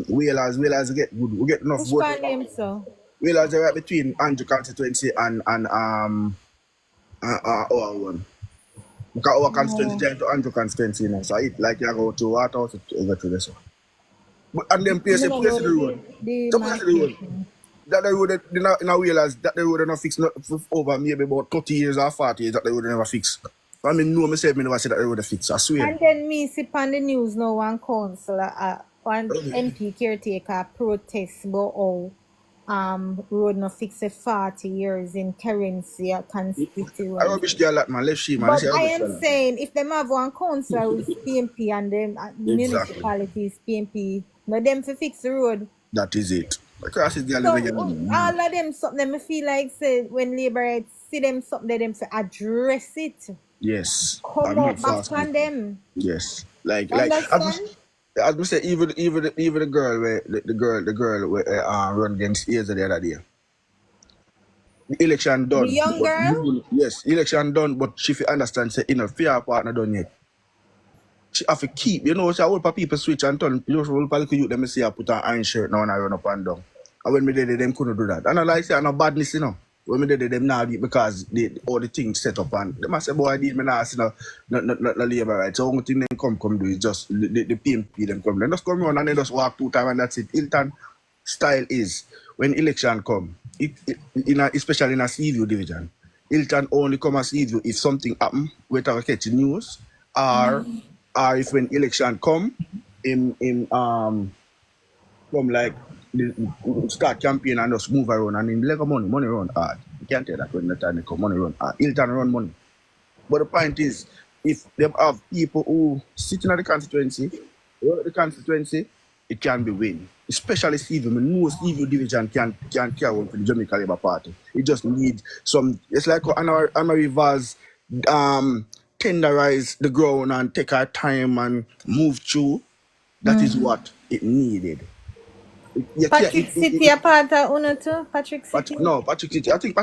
Whalers get good. We get enough vote. Which name so? Whalers are right between Andrew constituency and our one. Because our constituency joined to Andrew constituency, you know. So it like you go to water to go to this one. But and then place the road. That the road in a Whalers, that the road not fix over maybe about 30 years or 40 years that the road never fix. I mean, no, myself, I never said that the road fix, I swear. And then me see on the news now one councillor, one MP caretaker protest about how road not fix for 40 years in currency constituency. I rubbish there a lot, man. Let's see, man. But I am saying, if them have one councillor who's PMP and them municipalities PMP, no them to fix the road. That is it. Because it's so, all of them something I feel like say when Labour see them something them to address it. Yes. Come up back on them. Yes. Like as I say, even the girl where the girl where run against Aza the other day. The election done. The young girl? Yes, election done, but she understand say fear partner done yet. She have to keep, you know, so I hope people switch and turn. You know, people you them see I put an iron shirt now and I run up and down. And when me did them couldn't do that. And I like say I no badness, you know. When me did them now because all the things set up and they must say, boy, I did me now see no labor right. So only thing they come do is just the PMP them come. They just come around and they just walk 2 times and that's it. Hilton style is when election come, especially in a Seaview division, Hilton only come as Seaview if something happen, whether catch news or if when election come come like start campaign and just move around and in Lego money run hard. You can't tell that when the time they come, money run hard. Hilton run money. But the point is, if they have people who sitting at the constituency, it can be win. Especially Seaview. I know Seaview division can carry on for the Jamaica Labour Party. It just needs some, it's like Anna Rivers tenderize the ground and take our time and move through. That is what it needed. Patrick City a part of Uno too? Patrick City? No, Patrick City. I think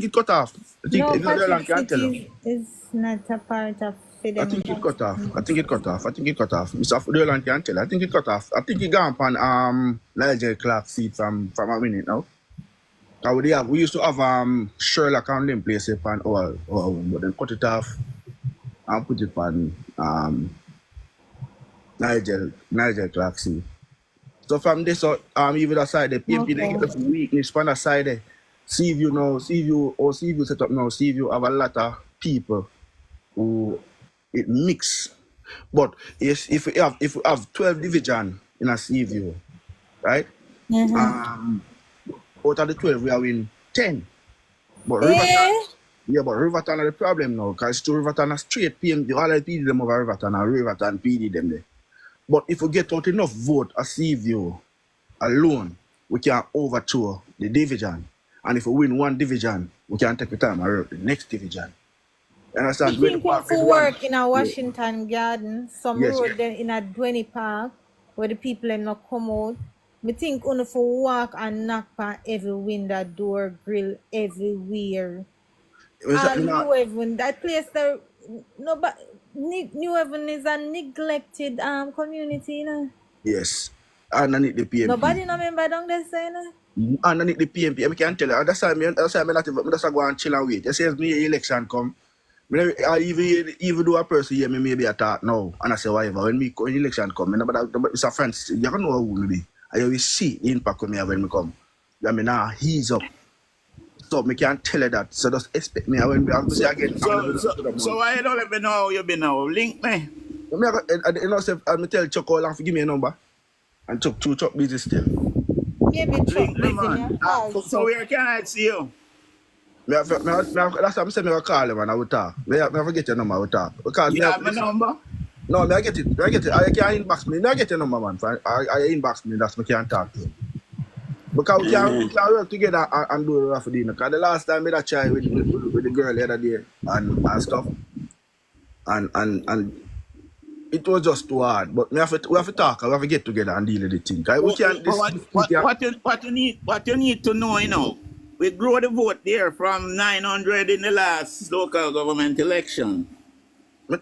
it cut off. Patrick City is not a part of I think it cut off. Mr. Fudeland can't tell. I think it cut off. I think it gone on Nigel Clark seat from a minute now. We used to have Sherlock and them place it on but then cut it off and put it on Nigel Clark seat. So from this even aside the PMP they get the weakness from the side there. Seaview set up now. Seaview have a lot of people who it mix. But yes, if we have 12 division in a Seaview, right? Out of the 12, we are in 10. But Riverton, yeah, but Riverton are the problem now, because to Riverton are straight PM, all the PD them over Riverton and Riverton PD them there. But if we get out enough vote a Seaview alone, we can overthrow the division. And if we win one division, we can take the time and work the next division. You understand? We think for work in a Washington Garden, some Yes. road then in a Dwenny Park, where the people them not come out. Me think only for walk and knock on every window, door, grill, everywhere. And New Haven, that place there, no, but New Haven is a neglected community, you know. Yes. Underneath the PMP. Nobody no member down there saying that. Underneath the PMP, I can tell you. That's why I just go and chill and wait. You see, as me election come, I even do a person here, me maybe a talk now, and I say whatever. When election come, Mr. Francis, you don't know who me be. I will see the impact of me when me come. I mean, now he's up. So me can't tell you that. So just expect me when we see again. So why you don't let me know how you been now? Link me. You know, I tell Chuck all and give me a number. And Chuck busy still. Maybe Chuck busy, man. So where can I see you? Last time I said I call him and I will talk. I forget your number, I will talk. Because you have my number? No, I get it. I can't inbox me. I get your number, man. I inbox me, that's me can't talk to you. Because we can work together and do the raffle dinner. Because the last time I had a try with the girl the other day and stuff. And it was just too hard. But we have to talk, we have to get together and deal with the thing. What you need to know, you know, we grow the vote there from 900 in the last local government election.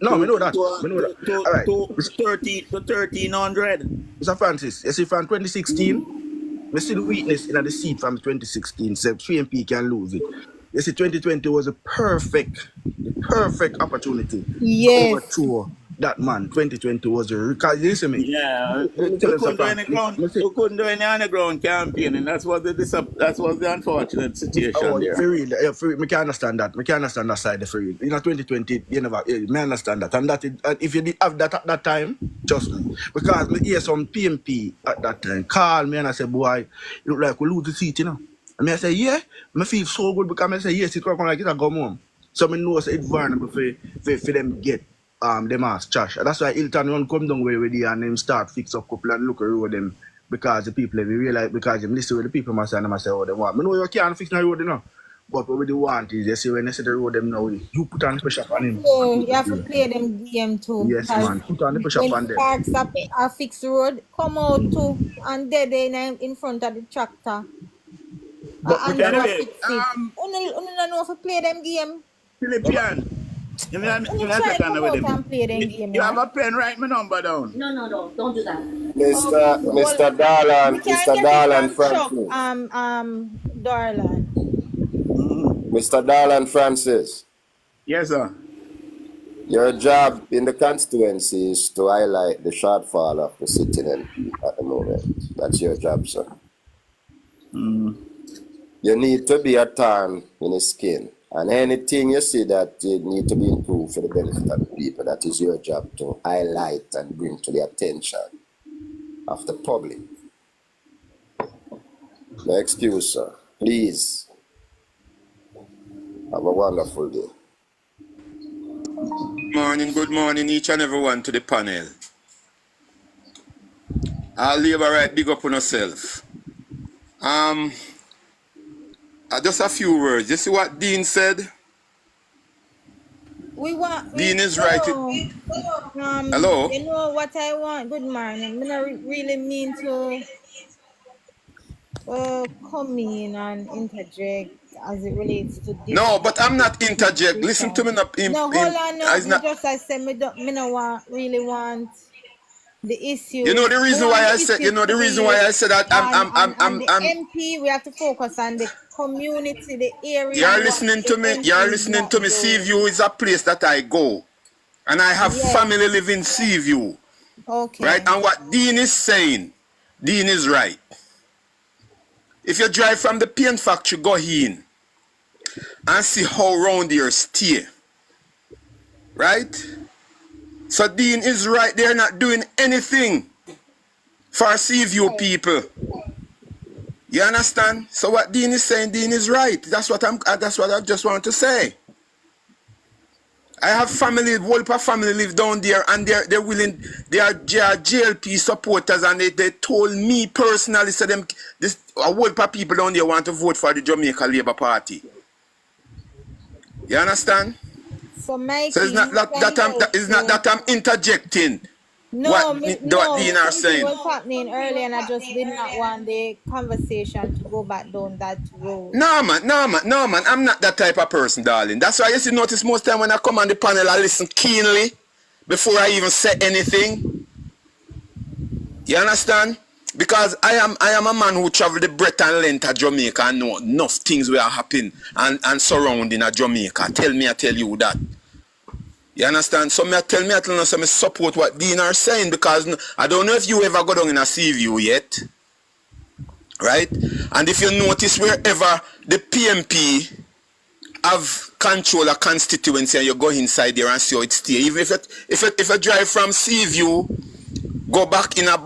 No, we know that. To 1300. Mr. Francis, you see from 2016, we see the weakness in the seat from 2016, so 3MP can lose it. You see, 2020 was a perfect opportunity to overthrow that man. 2020 was because listen to me. Yeah, we couldn't do any underground campaign, and that's what the unfortunate situation there. For real, we can understand that. We can understand that side for real. In 2020, you never, me understand that. And that if you did have that at that time, trust me, because me hear some PMP at that time call me and I say, boy, it look like we lose the seat, you know. And I say, yeah, I feel so good because I say, yes, it's going like it, I go home. So I know it's vulnerable for them get them ass trash. That's why Hilton run come down where they and them start fix up couple and look around them because the people they realize because them listen with the people must say and say what they want. I know you can't fix no road, you know. But what we do want is you see when they say the road them now, you put on the pressure on him. Yeah, you have to play them game too. Yes, man. Put on the pressure on them. When parks a fix the road, come out too and dead in front of the tractor. But anyway, only know if you play them game. Philippian. You have a pen, write my number down. No, don't do that. Mr. Darlan Francis. Darlan. Mr. Darlan Francis. Yes, sir. Your job in the constituency is to highlight the shortfall of the sitting MP at the moment. That's your job, sir. You need to be a tan in the skin. And anything you see that need to be improved for the benefit of the people, that is your job to highlight and bring to the attention of the public. No excuse, sir. Please. Have a wonderful day. Good morning, each and everyone to the panel. I'll leave a right big up on yourself. Just a few words. You see what Dean said? Dean is right. Hello? You know what I want? Good morning. I don't really mean to come in and interject as it relates to this. No, but I'm not interject. Listen to me. No, hold on. No, just I said me don't really want the issue. You know the reason why I said. You know the reason why I said that. I'm the MP. We have to focus on the community, the area. You're listening to me. You're listening to me. Seaview is a place that I go, and I have family live in Seaview. Okay. Right, and what Dean is saying, Dean is right. If you drive from the paint factory, go in and see how round your stay. Right? So Dean is right. They're not doing anything for Seaview people. You understand? So what Dean is saying, Dean is right. That's what I just want to say. I have family, Wolper family live down there, and they're willing. They are JLP supporters, and they told me personally, so them this Wolper people down there want to vote for the Jamaica Labour Party. You understand? So Mikey, So it's not that I'm interjecting. No, what Dean are something saying. was happening earlier, and I just did not want the conversation to go back down that road. No man. I'm not that type of person, darling. That's why you notice most time when I come on the panel, I listen keenly before I even say anything. You understand? Because I am a man who travel the breadth and length of Jamaica and know enough things will happen and surrounding a Jamaica. I tell you that. You understand? So I tell you, so I support what Dean are saying, because I don't know if you ever go down in a Seaview yet. Right? And if you notice, wherever the PMP have control a constituency and you go inside there and see how it stay. Even if you drive from Seaview, go back in a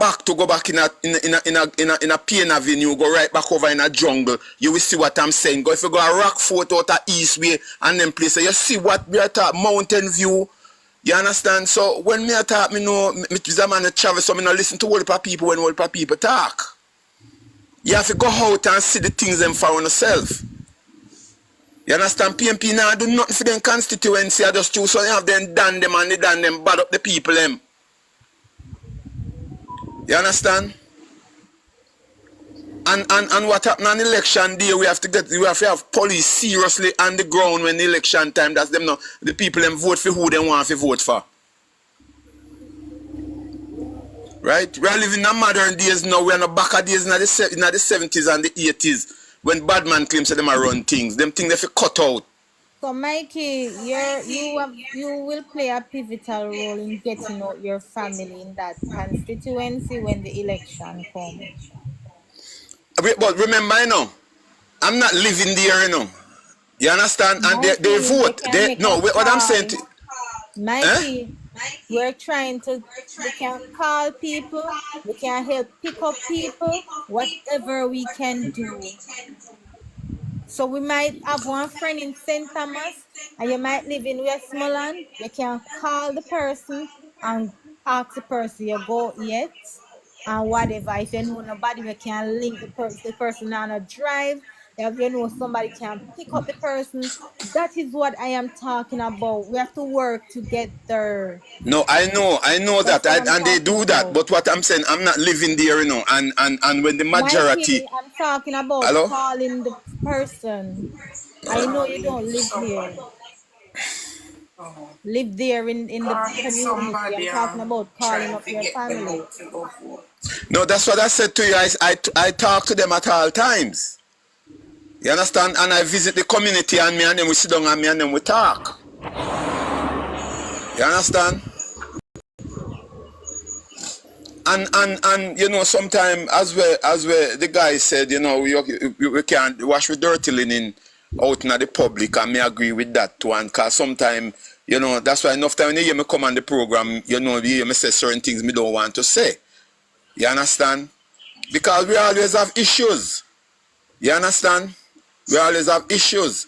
Plain Avenue, go right back over in a jungle, you will see what I'm saying. Go if you go a Rockfort out of Eastway and them places, you see what we are talking, Mountain View. You understand? So when me talk, me know me is a man that travel, so me not listen to all people when all people talk. You have to go out and see the things them for yourself. You understand? PMP now do nothing for them constituency. I just choose so you have them done them and they done them bad up the people them. You understand? And what happened on election day, we have to have police seriously on the ground when the election time. That's them now. The people them vote for who they want to vote for. Right? We are living in modern days now. We are not back at days in the 70s and the 80s when bad man claims that them are run things. Them things they have to cut out. So Mikey, you will play a pivotal role in getting out your family in that constituency when the election comes. But remember, you know, I'm not living there, you know. You understand? And Mikey, they vote. What I'm saying to Mikey, we're trying to, we can call people, we can help pick up people, whatever we can do. So we might have one friend in St. Thomas, and you might live in Westmoreland. You can call the person and ask the person you go yet, and whatever. If you know nobody, you can link the person on a drive. If you know somebody can pick up the person. That is what I am talking about. We have to work together. No, I know that, and they do that. But what I'm saying, I'm not living there, you know. And when the majority, Mikey, I'm talking about calling the person. I know you don't live here. Live there in the community. I'm talking about calling up your family. No, that's what I said to you. I talk to them at all times. You understand? And I visit the community, and me and them we sit down, and me and them we talk. You understand? And you know, sometimes as the guy said, you know, we can't wash with dirty linen out in the public, and me agree with that too. And cause sometimes, you know, that's why enough time when you hear me come on the program, you know, you hear me say certain things me don't want to say. You understand? Because we always have issues. You understand? We always have issues.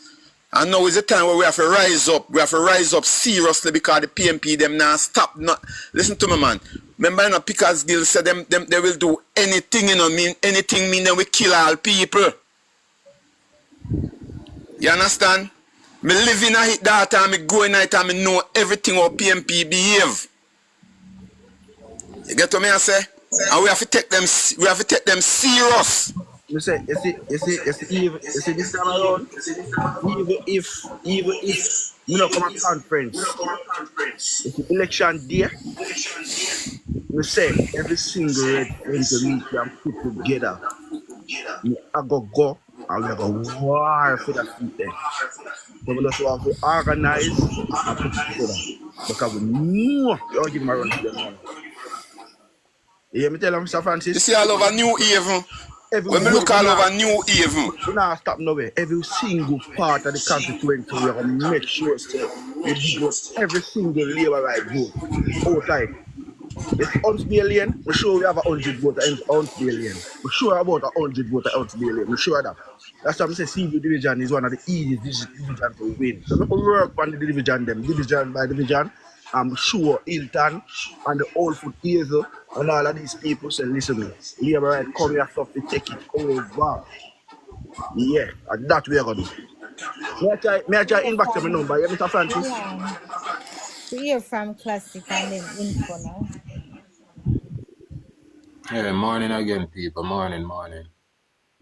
And now is the time where we have to rise up. We have to rise up seriously, because the PMP them now stop. Not listen to me, man. Remember, you know, Pickers Gill said them they will do anything, you know, mean anything mean they will kill all people. You understand? Me live in a hit that and me go in it and me know everything how PMP behave. You get what me I say? And we have to take them serious. You see, even this time around, even if you know come a conference, if the election day, we say every single red friend to meet and put together. I go and we go war for that seat there. So we just have to organize and put together, because we know you give them a run to them. You hear me tell them, Mr. Francis? You see all over New Haven. When me Everywhere, look all over New Haven, we not stop nowhere. Every single part of the constituency, we're going to make sure say, we dig out every single Labour right vote outside. It's Huntsville Lane. We're sure we have 100 votes in Huntsville Lane. We're sure about 100 votes in Huntsville Lane. We're sure of that. That's why I'm saying CV division is one of the easiest division to win. So we can work on the division, division by division. I'm sure Hilton and the Old Foot Hazel and all of these people say, listen, Labour right, come here, stuff to take it over. Yeah, and that we are going to do. May I try Hear inbox my from number, yeah, Mr. Francis? yeah. To hear from Classic and then info now. Yeah, morning again, people. Morning.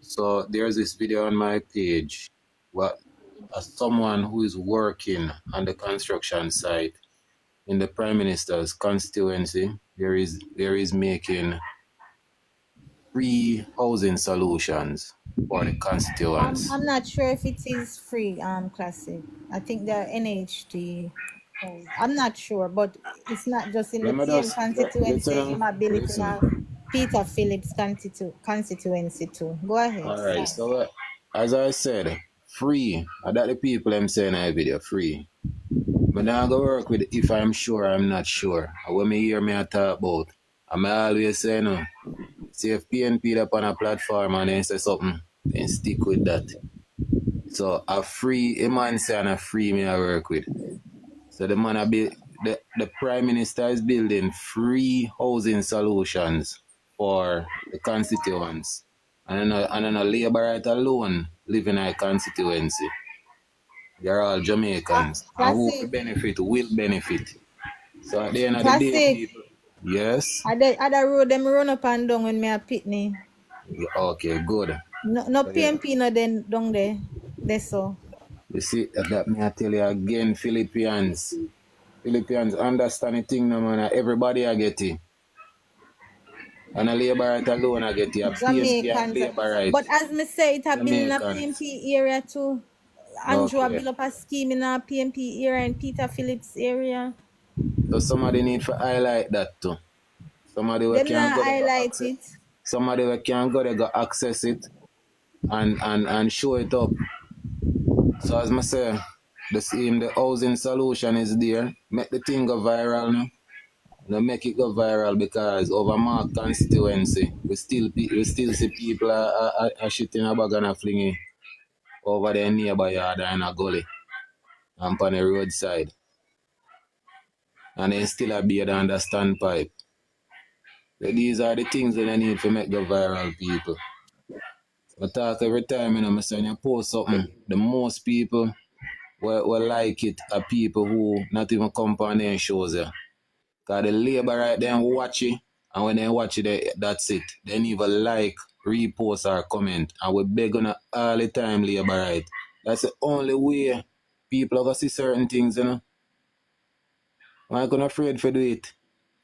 So there's this video on my page. As someone who is working on the construction site in the Prime Minister's constituency, there is making free housing solutions for the constituents. I'm not sure if it is free, Classic. I think the NHT. I'm not sure, but it's not just in the TM constituency. You might be looking at Peter Phillips constituency too. Go ahead. Alright, so as I said, free. And that the people I'm saying in the video, free. But now I go work with if I'm sure, I'm not sure. And when me hear me I talk about, I'm always say no. See if PNP up on a platform and then say something, then stick with that. So a free, a man say and a free me I work with. So the man the Prime Minister is building free housing solutions for the constituents. And then a Labour right alone live in our constituency. They're all Jamaicans. And who will benefit. So at the end of the day, people, yes? At the road, them run up and down when me a pitney. Okay, good. No so, PMP no then down there. That's so. You see, that me I tell you again, Philippians understand the thing no man, everybody I get it. And a Labour right alone I get it. A PMP and Labour right. But as me say, it have been in a PMP area too. Andrew build up a scheme in a PMP area in Peter Phillips area. So somebody need to highlight that too. Somebody who can go highlight it. Somebody who can go there go access it and show it up. So as I say, the housing solution is there. Make the thing go viral now. No make it go viral because over my constituency, we still see people are shitting a bag and a flinging over their neighbor yard and a gully and on the roadside. And then still a beard and a standpipe. So these are the things that I need to make go viral, people. I talk every time, you know, when you post something, the most people will like it are people who not even come on their shows there. Because the Labour right there watch it, and when they watch it, that's it. They never like, repost or comment. And we beg on all the time, Labour right. That's the only way people are going to see certain things, you know. I'm not afraid to do it.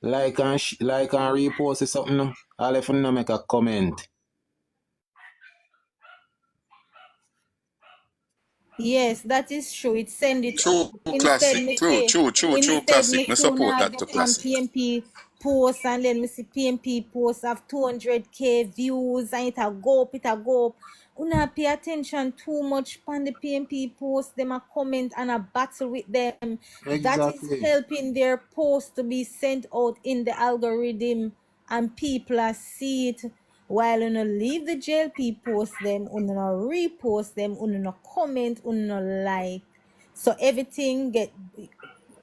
Like and repost something, no? All if you not make a comment. Yes, that is true. It send it true classic. True classic. Me support that to classic. PMP post and then me see PMP post have 200k views and it a go up. Una pay attention too much on the PMP post, them a comment and a battle with them. Exactly. That is helping their post to be sent out in the algorithm and people are see it. While you no leave the JLP post them, you no repost them, you no comment, you no like. So everything get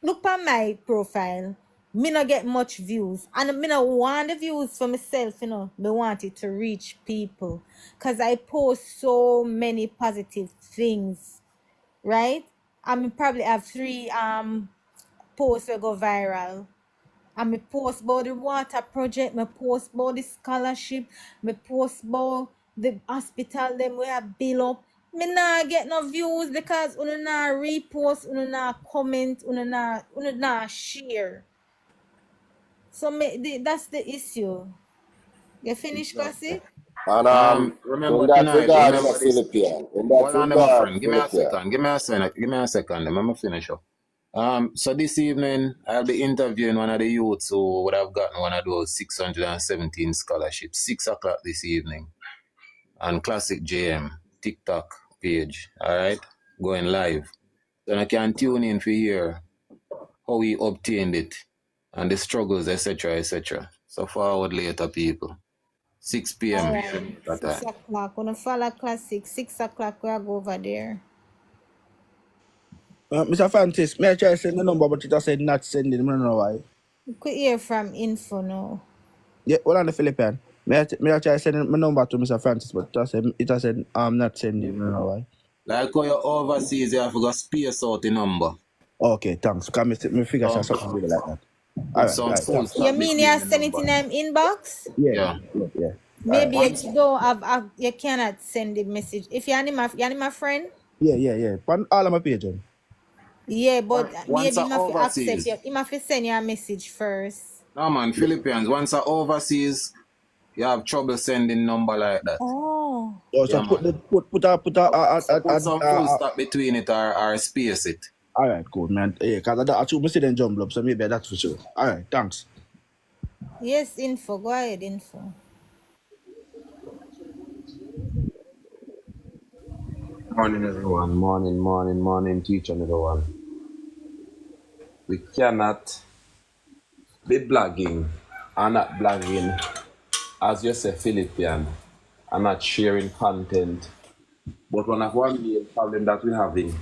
look at my profile. Me no get much views. And me no want the views for myself, you know. Me want it to reach people. Cause I post so many positive things. Right? I mean probably have 3 posts that go viral. And me post about the water project, me post about the scholarship, me post about the hospital them we have built up. Me nah get no views because you nah repost, you nah comment, you nah share. So that's the issue. You finish, Classic? And remember in that tonight, regard, remember this. Philippian. Hold on, my friend. Give me a second. Let me finish up. So this evening, I'll be interviewing one of the youths who would have gotten one of those 617 scholarships. 6 o'clock this evening. and Classic JM TikTok page. Alright? Going live. Then I can tune in for hear how we obtained it and the struggles, etc. etc. So forward later, people. 6 p.m. All right. Jamaica 6 time. o'clock. Gonna follow Classic. 6 o'clock, we'll go over there. Mr. Francis, may I try to send the number, but it has said not sending. I don't know why. We could hear from Info now. Yeah, well, on the Philippine. May I try to send my number to Mr. Francis, but it has said not sending. I don't know why. Like how you're overseas, you have to go space out the number. Okay, thanks. Because me figure something really like that. All right, thanks. You mean you send it in an inbox? Yeah. Maybe you don't have, you cannot send the message. If you're my friend? Yeah. On all of my pages. Yeah, but Once maybe you have to overseas. accept you have to send you a message first. No man, Philippines, once you're overseas, you have trouble sending number like that. Oh. So put some full stop between it or space it. All right, cool, man. Yeah, because I should see them jumble up, so maybe that's for sure. All right, thanks. Yes, Info. Go ahead, Info. Morning, everyone. Morning to each and everyone. We cannot be blogging and not blogging, as you say, Philippine, and not sharing content. But one main problem that we're having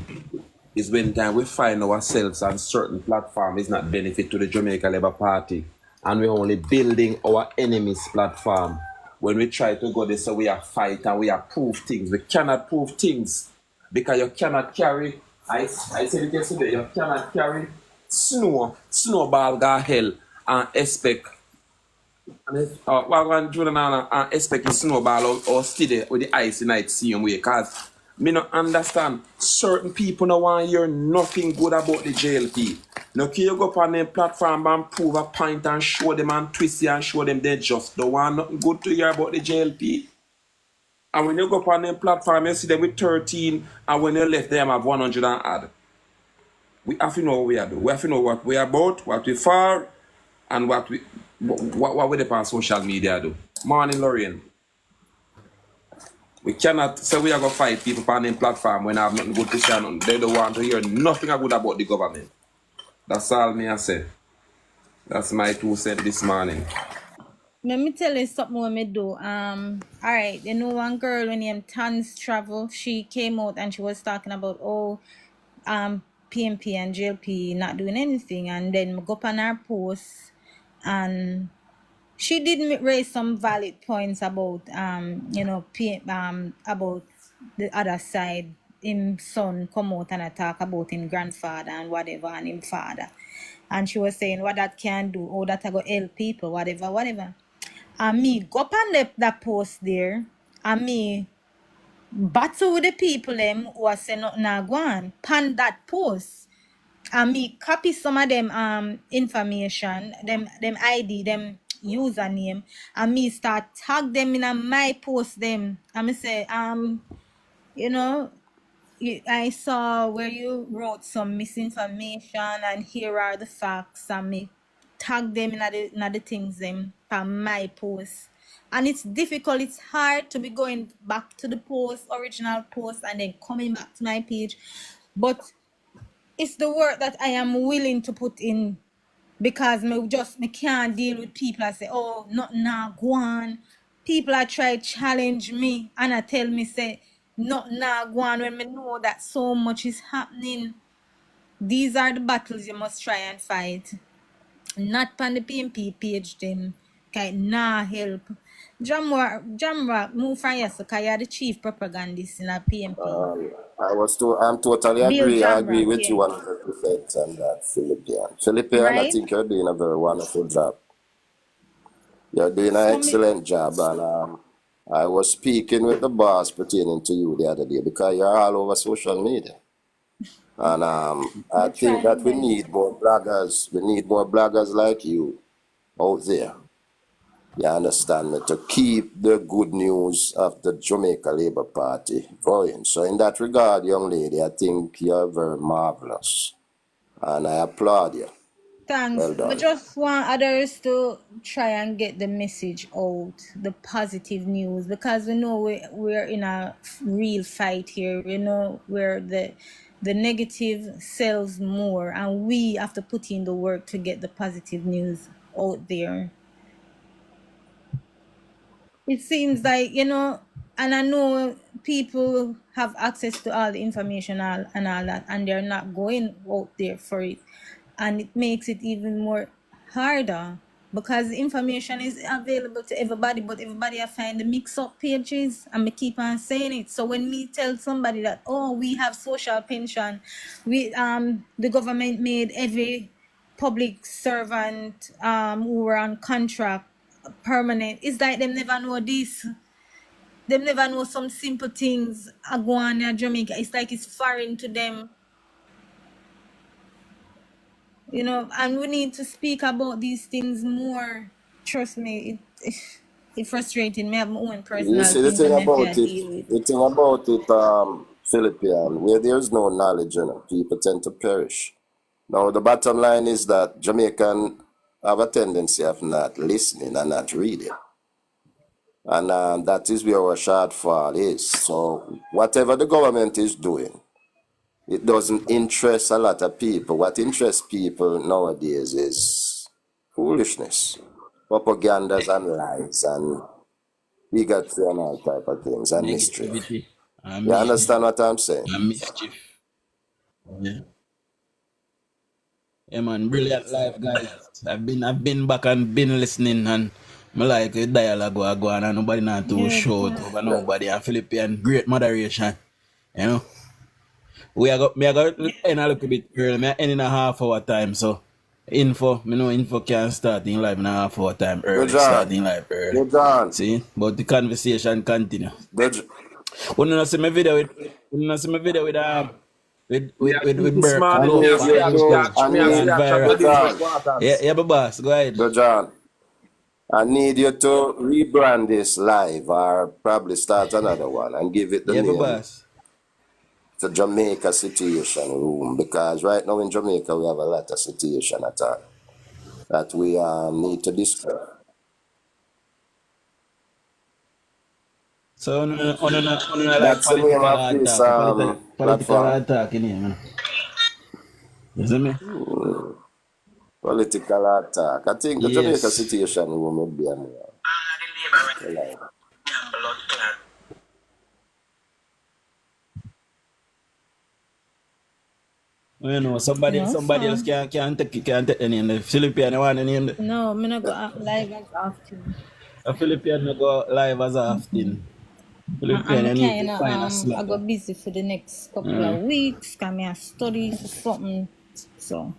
is when time we find ourselves on certain platform is not benefit to the Jamaica Labour Party, and we're only building our enemy's platform. When we try to go this, so we are fight and we are prove things. We cannot prove things because you cannot carry. I said it yesterday. You cannot carry snowball go hell and expect. And expect the snowball or steady with the ice night same way. Cause me not understand certain people no want hear nothing good about the JLP. Now can you go up on their platform and prove a point and show them and twist it and show them they just don't want nothing good to hear about the JLP. And when you go up on their platform, you see them with 13, and when you left them have 100 and add. We have to know what we are doing. We have to know what we are about, what we for, and what we on social media do. Morning, Lorraine. We cannot say we are going to fight people on their platform when I have nothing good to say. They don't want to hear nothing good about the government. That's all me I say. That's my 2 cents this morning. Let me tell you something what me do. All right, you know one girl when named Tans Travel, she came out and she was talking about PMP and JLP not doing anything, and then me go up on her post and she did raise some valid points about about the other side. Him son come out and talk about him grandfather and whatever and him father. And she was saying what that can do, or that I go help people, whatever. And me go up on that post there, and me battle with the people them who are saying nothing nah go on pan that post. And me copy some of them information, them ID, them username, and me start tag them in my post them. And me say, I saw where you wrote some misinformation and here are the facts, and me tag them in the things them from my post. And it's difficult, it's hard to be going back to the original post, and then coming back to my page. But it's the work that I am willing to put in, because me can't deal with people that say, oh, nothing nah go on. People are try challenge me and I tell me say nothing nah go on when me know that so much is happening. These are the battles you must try and fight. Not on the PMP page them. Okay, nah help. Jamrock, move from here, so you're the chief propagandist in a PMP. I'm totally agree. I agree with you 100% on that, Philippine, right? I think you're doing a very wonderful job. You're doing an excellent job, and I was speaking with the boss pertaining to you the other day because you're all over social media. And I think that we need more bloggers. We need more bloggers like you out there. You understand me? To keep the good news of the Jamaica Labour Party going. So in that regard, young lady, I think you're very marvelous. And I applaud you. Thanks. Well But done. just want others to try and get the message out, the positive news, because we know we're in a real fight here. We know where the negative sells more, and we have to put in the work to get the positive news out there. It seems like, and I know people have access to all the information and all that, and they're not going out there for it. And it makes it even more harder because the information is available to everybody, but everybody have find the mix-up pages, and me keep on saying it. So when me tell somebody that, oh, we have social pension, the government made every public servant who were on contract permanent. It's like them never know this. Them never know some simple things are going on in Jamaica. It's like it's foreign to them, and we need to speak about these things more. Trust me, it's frustrating. Me have my own You personal see, the things thing that me have about to it, deal with. Philippian, where there's no knowledge, people tend to perish. Now, the bottom line is that Jamaican have a tendency of not listening and not reading. And that is where our shortfall is. So, whatever the government is doing, it doesn't interest a lot of people. What interests people nowadays is foolishness, propagandas and lies and bigotry and all type of things and mischief. Negativity and You mischief. understand what I'm saying? And mischief. Yeah. Yeah, man, brilliant life, guys. I've been back and been listening, and I like the dialogue go on, and nobody not to Yeah, shout yeah. over nobody. And Philippian, great moderation. You know, I got end a little bit early. Me end in a half hour time, so info can start in live in a half hour time early. John. Starting live early. John. See, but the conversation continue. Did When you see my video with with Burke Smart I in me, need I see you a to, catch, I me, I see need, a chat viral. with him for John, quarters. Yeah, boss, go ahead. John, I need you to rebrand this live or probably start another one and give it the Yeah, name boss. the Jamaica Situation Room, because right now in Jamaica we have a lot of situation that we need to discuss. So on like That's the name political of hard this talk, political platform. hard talk in here, man. You see me? Political attack. I think the Jamaica Yes. Situation Room would be on live. Well, you know, somebody else can't take the name. The Philippian want the name. No, I'm not go live as often. A Philippian no go live as often. Philippian, I'm you need to kind of find a I slot. got busy for the next couple of weeks. Cause I study for something. So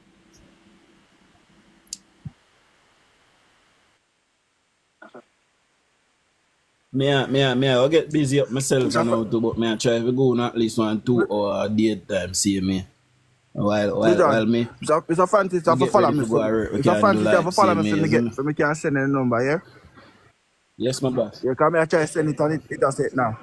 Me I get busy up myself and now too, but me I try to go on at least 1 2 hour daytime, see me. While me It's a fantasy to get follow ready me. to go to work, we It's a can do fantasy to live, follow see me me. so me can send a number, yeah? Yes, my boss. Yeah, come here, try to send it on it does it now.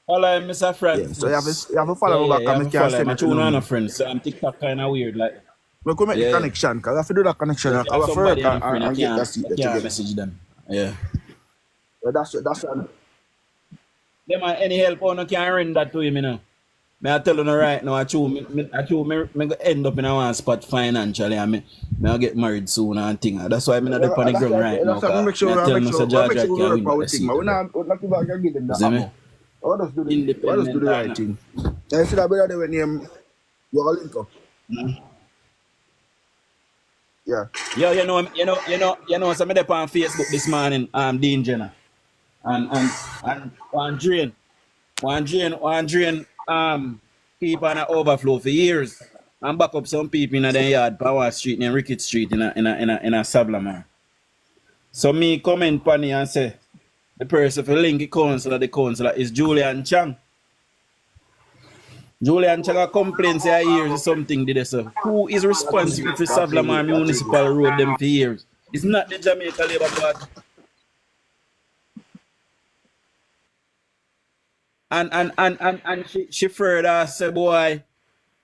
Hello, Mr. Francis. Yeah, so you have to follow me back and me can send my it to two number. friends, so I'm TikTok kind of weird, like. We could make the connection, because I have to do that connection. I have to work and get that seat I together. can't message them. Yeah. Yeah, that's it. Them any help on can render that to him, you know. Me I tell you right now, I choose me go end up in a one spot financially, and me I get married soon and thing. That's why I'm not up on the ground right now. Make sure we work our thing. We're not going to give them that amount. Let us do the right thing. And see that brother when name your link up. Yeah. Yo, you know, some of them on Facebook this morning, Dean Jenner. And one drain, people on an overflow for years. And back up some people in the yard, Power Street and Rickett Street in a Sablamar. So me comment on it and say, the person for link the councillor is Julian Chang. Julian Chang complains say years or something did this. Who is responsible for Sablamar Municipal Road them for years? It's not the Jamaica Labour Party. And she further said, boy,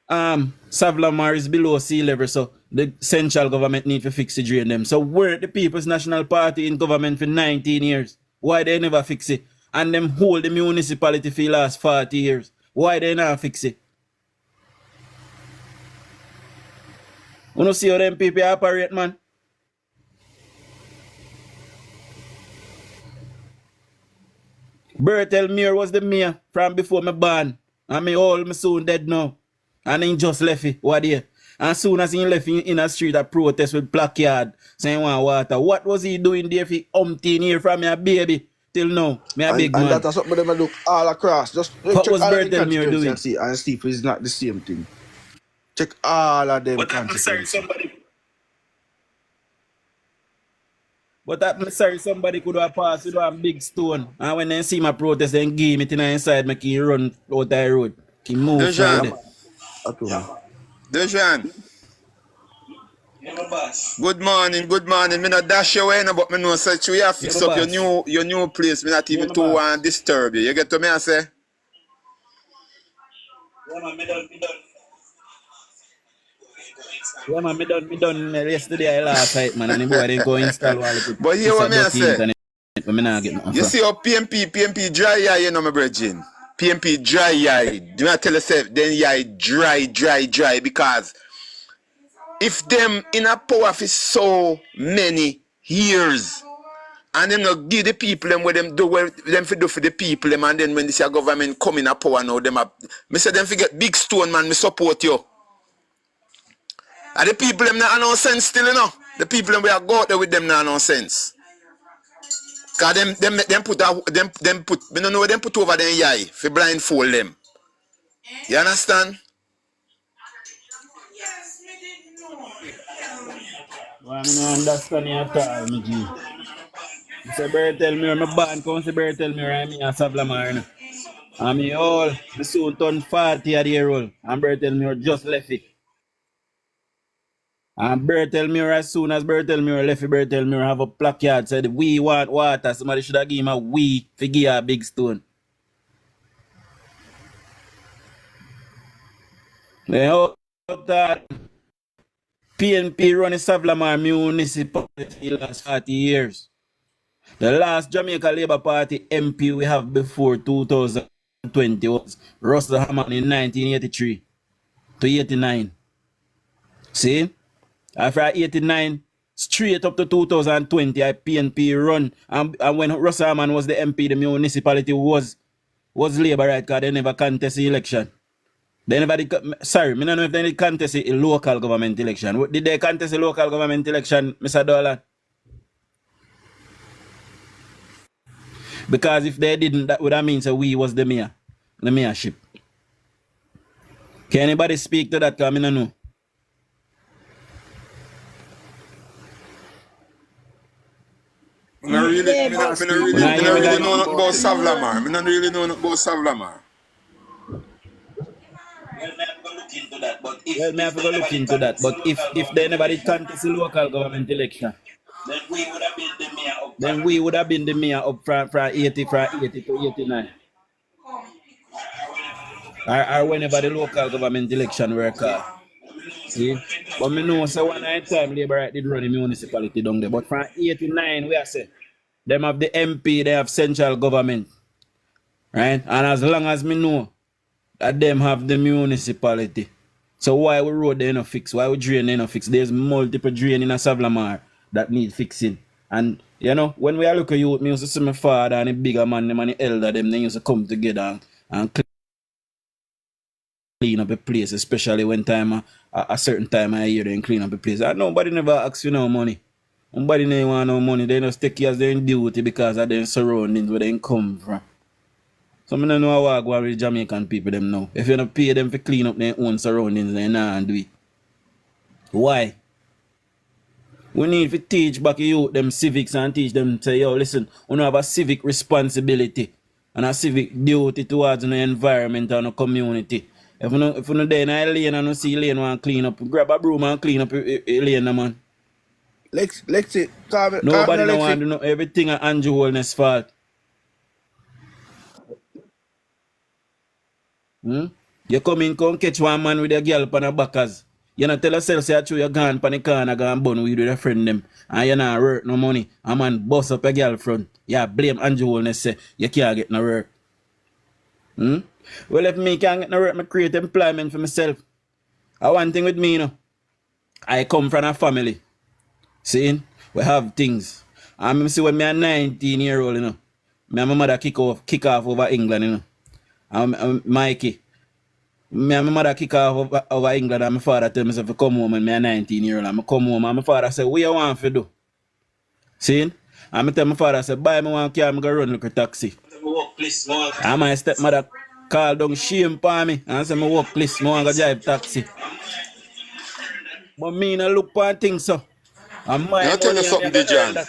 Savlamar is below sea level, so the central government need to fix the drain them. So we're the People's National Party in government for 19 years. Why they never fix it? And them hold the municipality for the last 40 years. Why they not fix it? You don't see how them people operate, man? Bertel Muir was the mayor from before me born. And me all me soon dead now. And he just left it. What there? And soon as he left in a street a protest with placard saying want water. What was he doing there for umpteen year from me a baby till now? Me a big man. And that's something them look all across. Just what check was all Bertel Muir doing? and see if it's not the same thing. Check all of them constituencies. But I'm sorry, somebody could have passed with one big stone. And when they see my protest, they give me to inside, make him run out the road. He move Dejan. Good morning, good morning. Me not dash you away, but me know that you have fix up your new place. Me not even too want to disturb you. You get to me, I say? Yeah, man, me done yesterday last night, man, and the boy didn't go install all the but here what me I say, but me not get nothing. You see how PMP dry eye, you know my brethren. PMP dry eye. Do not tell yourself, then eye dry, because if them in a power for so many years, and them not give the people them what them do, what them for do for the people them, and then when this government come in a power now, them up, me say them forget big stone, man, me support you. And the people them not no sense still, you know. The people them we are go out there with them not no sense. Cause them put me don't know what them put over them eye for blindfold them. You understand? Well, I don't understand you at all, me G. Mr. Bertel Muir, my band comes to Bertel Muir, and me a Savlamar. And me all, me soon turn 40 at the year old. And Bertel Muir just left it. And Bertel Muir, as soon as Bertel Muir left it, Bertel Muir have a placard said, we want water. Somebody should have given him a we to give a big stone. They hope that PNP running Savlamar municipality the last 40 years. The last Jamaica Labour Party MP we have before 2020 was Russell Hammond in 1983 to 89. See? After 89, straight up to 2020, PNP run. And when Russell Hammond was the MP, the municipality was Labour, right? Because they never contest the election. They never did, sorry, I don't know if they did contest a local government election. Did they contest a local government election, Mr. Dolan? Because if they didn't, that would have mean so we was the mayor, the mayorship. Can anybody speak to that? Because I don't know. I don't really know nothing about Savlamar. I don't really know nothing about Savlamar. Well, may have to go look into that. But if they never did contest the local government election, then we would have been the mayor up. Then we would have been the mayor up from 80 to 89. Or whenever the local government election were called. See? But me know so one time Labour did run the municipality down there. But from 89 we are say them have the MP, they have central government. Right? And as long as me know that them have the municipality. So why we road they no fix? Why we drain they no fix? There's multiple drain in a Savlamar that need fixing. And you know, when we are looking at youth, me used to see my father and the bigger man, them and the elder, them they used to come together and clean up a place, especially when time a certain time of year they clean up a place. And nobody never asks for no money. Nobody never want no money. They just take care of their duty because of their surroundings where they come from. So I don't know how I go with Jamaican people them now. If you don't pay them to clean up their own surroundings, they not do it. Why? We need to teach back youth them civics and teach them say, yo, listen, we have a civic responsibility and a civic duty towards the environment and the community. If you not there in a lane and you see lane want clean up, grab a broom and clean up a lane, man. Lexi, nobody don't want to know everything at Andrew Holness' fault. You come catch one man with a girl on a backers. You know, tell yourself, say, you're gone pan the corner, go and bun weed with a friend them, and you not work no money. A man bust up a girlfriend. Yeah, blame Andrew Holness, say, you can't get no work. Well, if me can't get no work, I create employment for myself. One thing with me, you know, I come from a family. See, we have things. And see when me a 19-year-old, you know, me and my mother kick off over England, you know. And Mikey. Me and my mother kick off over England and my father tell me to come home and me a 19-year-old. And I come home and my father say, what you want to do? See? And I tell my father, say, buy me one car, I'm going to run like a taxi. And my stepmother call down shame for me and say, my work list, I want to drive taxi. But me no look for things so. And my I'll tell you money something, and me earn Dijon. that.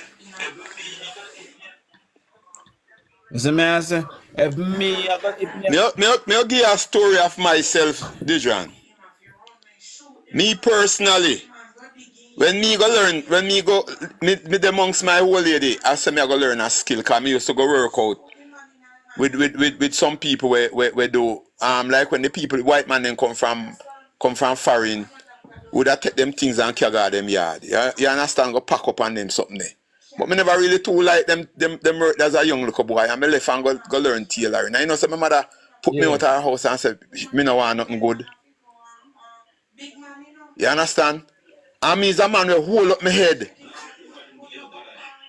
You see me I say, if me I got I'll give you a story of myself, Dijon. Me personally, when me amongst my whole lady, I say me I go learn a skill, because me used to go work out with some people where do like when the people, white man then come from foreign, would I take them things and carry them yard. You understand? Go pack up on them something there. But me never really too like them work as a young little boy. And me left and go learn tailoring. And you know, so my mother put me out of her house and said, me no want nothing good. You understand? And me is a man who hold up my head.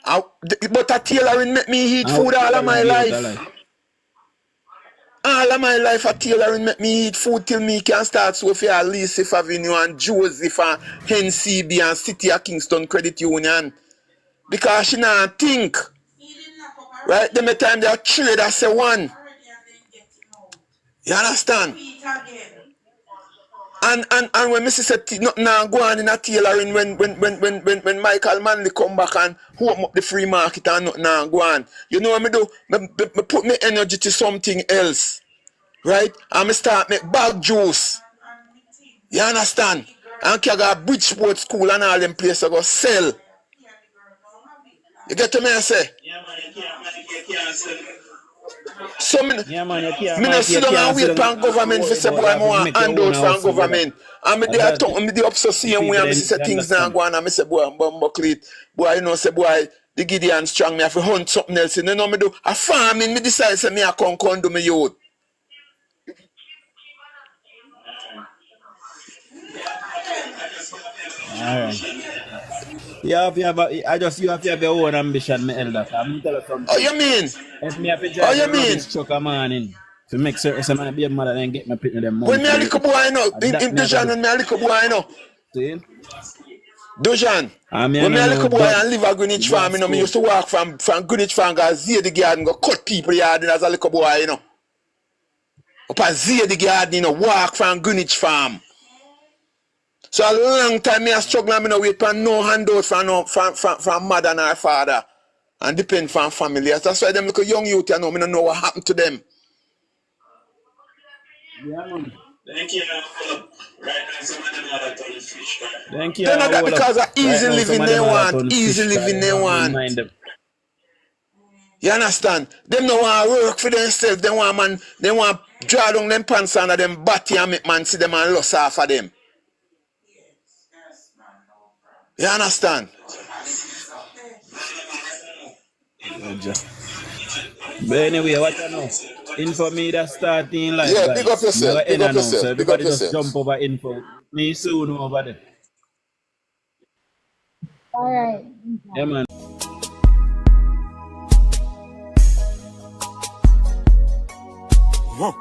But a tailoring make me eat food all of my life. All of my life a tailoring make me eat food till me can start so for at least if Avenue and Joseph and NCB and City of Kingston Credit Union. Because she not think. Right? Them time they are trade as a one. You understand? And when Mrs. said nothing now go on in a tailoring when Michael Manley come back and open up the free market and nothing now go on. You know what I do? I put my energy to something else. Right? And I start make bag juice. You understand? And I got Bridgeport School and all them places I go sell. You get to me I say? So me no sit down and wait for government for say boy I want handouts from government. And me there talk me the up so same way and me say things now go on and me say boy I'm bumblecleat. Boy you know say boy the Gideon strong me have to hunt something else. You know me do a farming me decide say me I come do me youth. Alright. You have to have your own ambition, my elder. I'm tell you something. Oh, you mean? If me have to drive a rubbish truck a morning to make certain some of the mother then get my picking them money. When me a little boy I know, in Dujan when me a little boy I know. See? Dujan, when me a little boy and live at Greenwich Farm, you know, me used to walk from Greenwich Farm, go Zia the garden, go cut people yard as a little boy, you know. Up at Zia the garden, you know, walk from Greenwich Farm. So a long time me a struggle and me no wait for no handout from mother and her father. And depend from family. That's why them little young youth, you know, me don't know what happened to them. Thank you. Thank you. They're not that because of easy living they want. Easy living they want. You understand? Them no want work for themselves. They want man, they want draw down them pants under them body and make man see them and loss off of them. You understand? But anyway, what you know? Info me that starting life. Yeah, big up yourself. Big up yourself. So everybody just jump over info. Me soon over there. Alright. Yeah, man. Huh.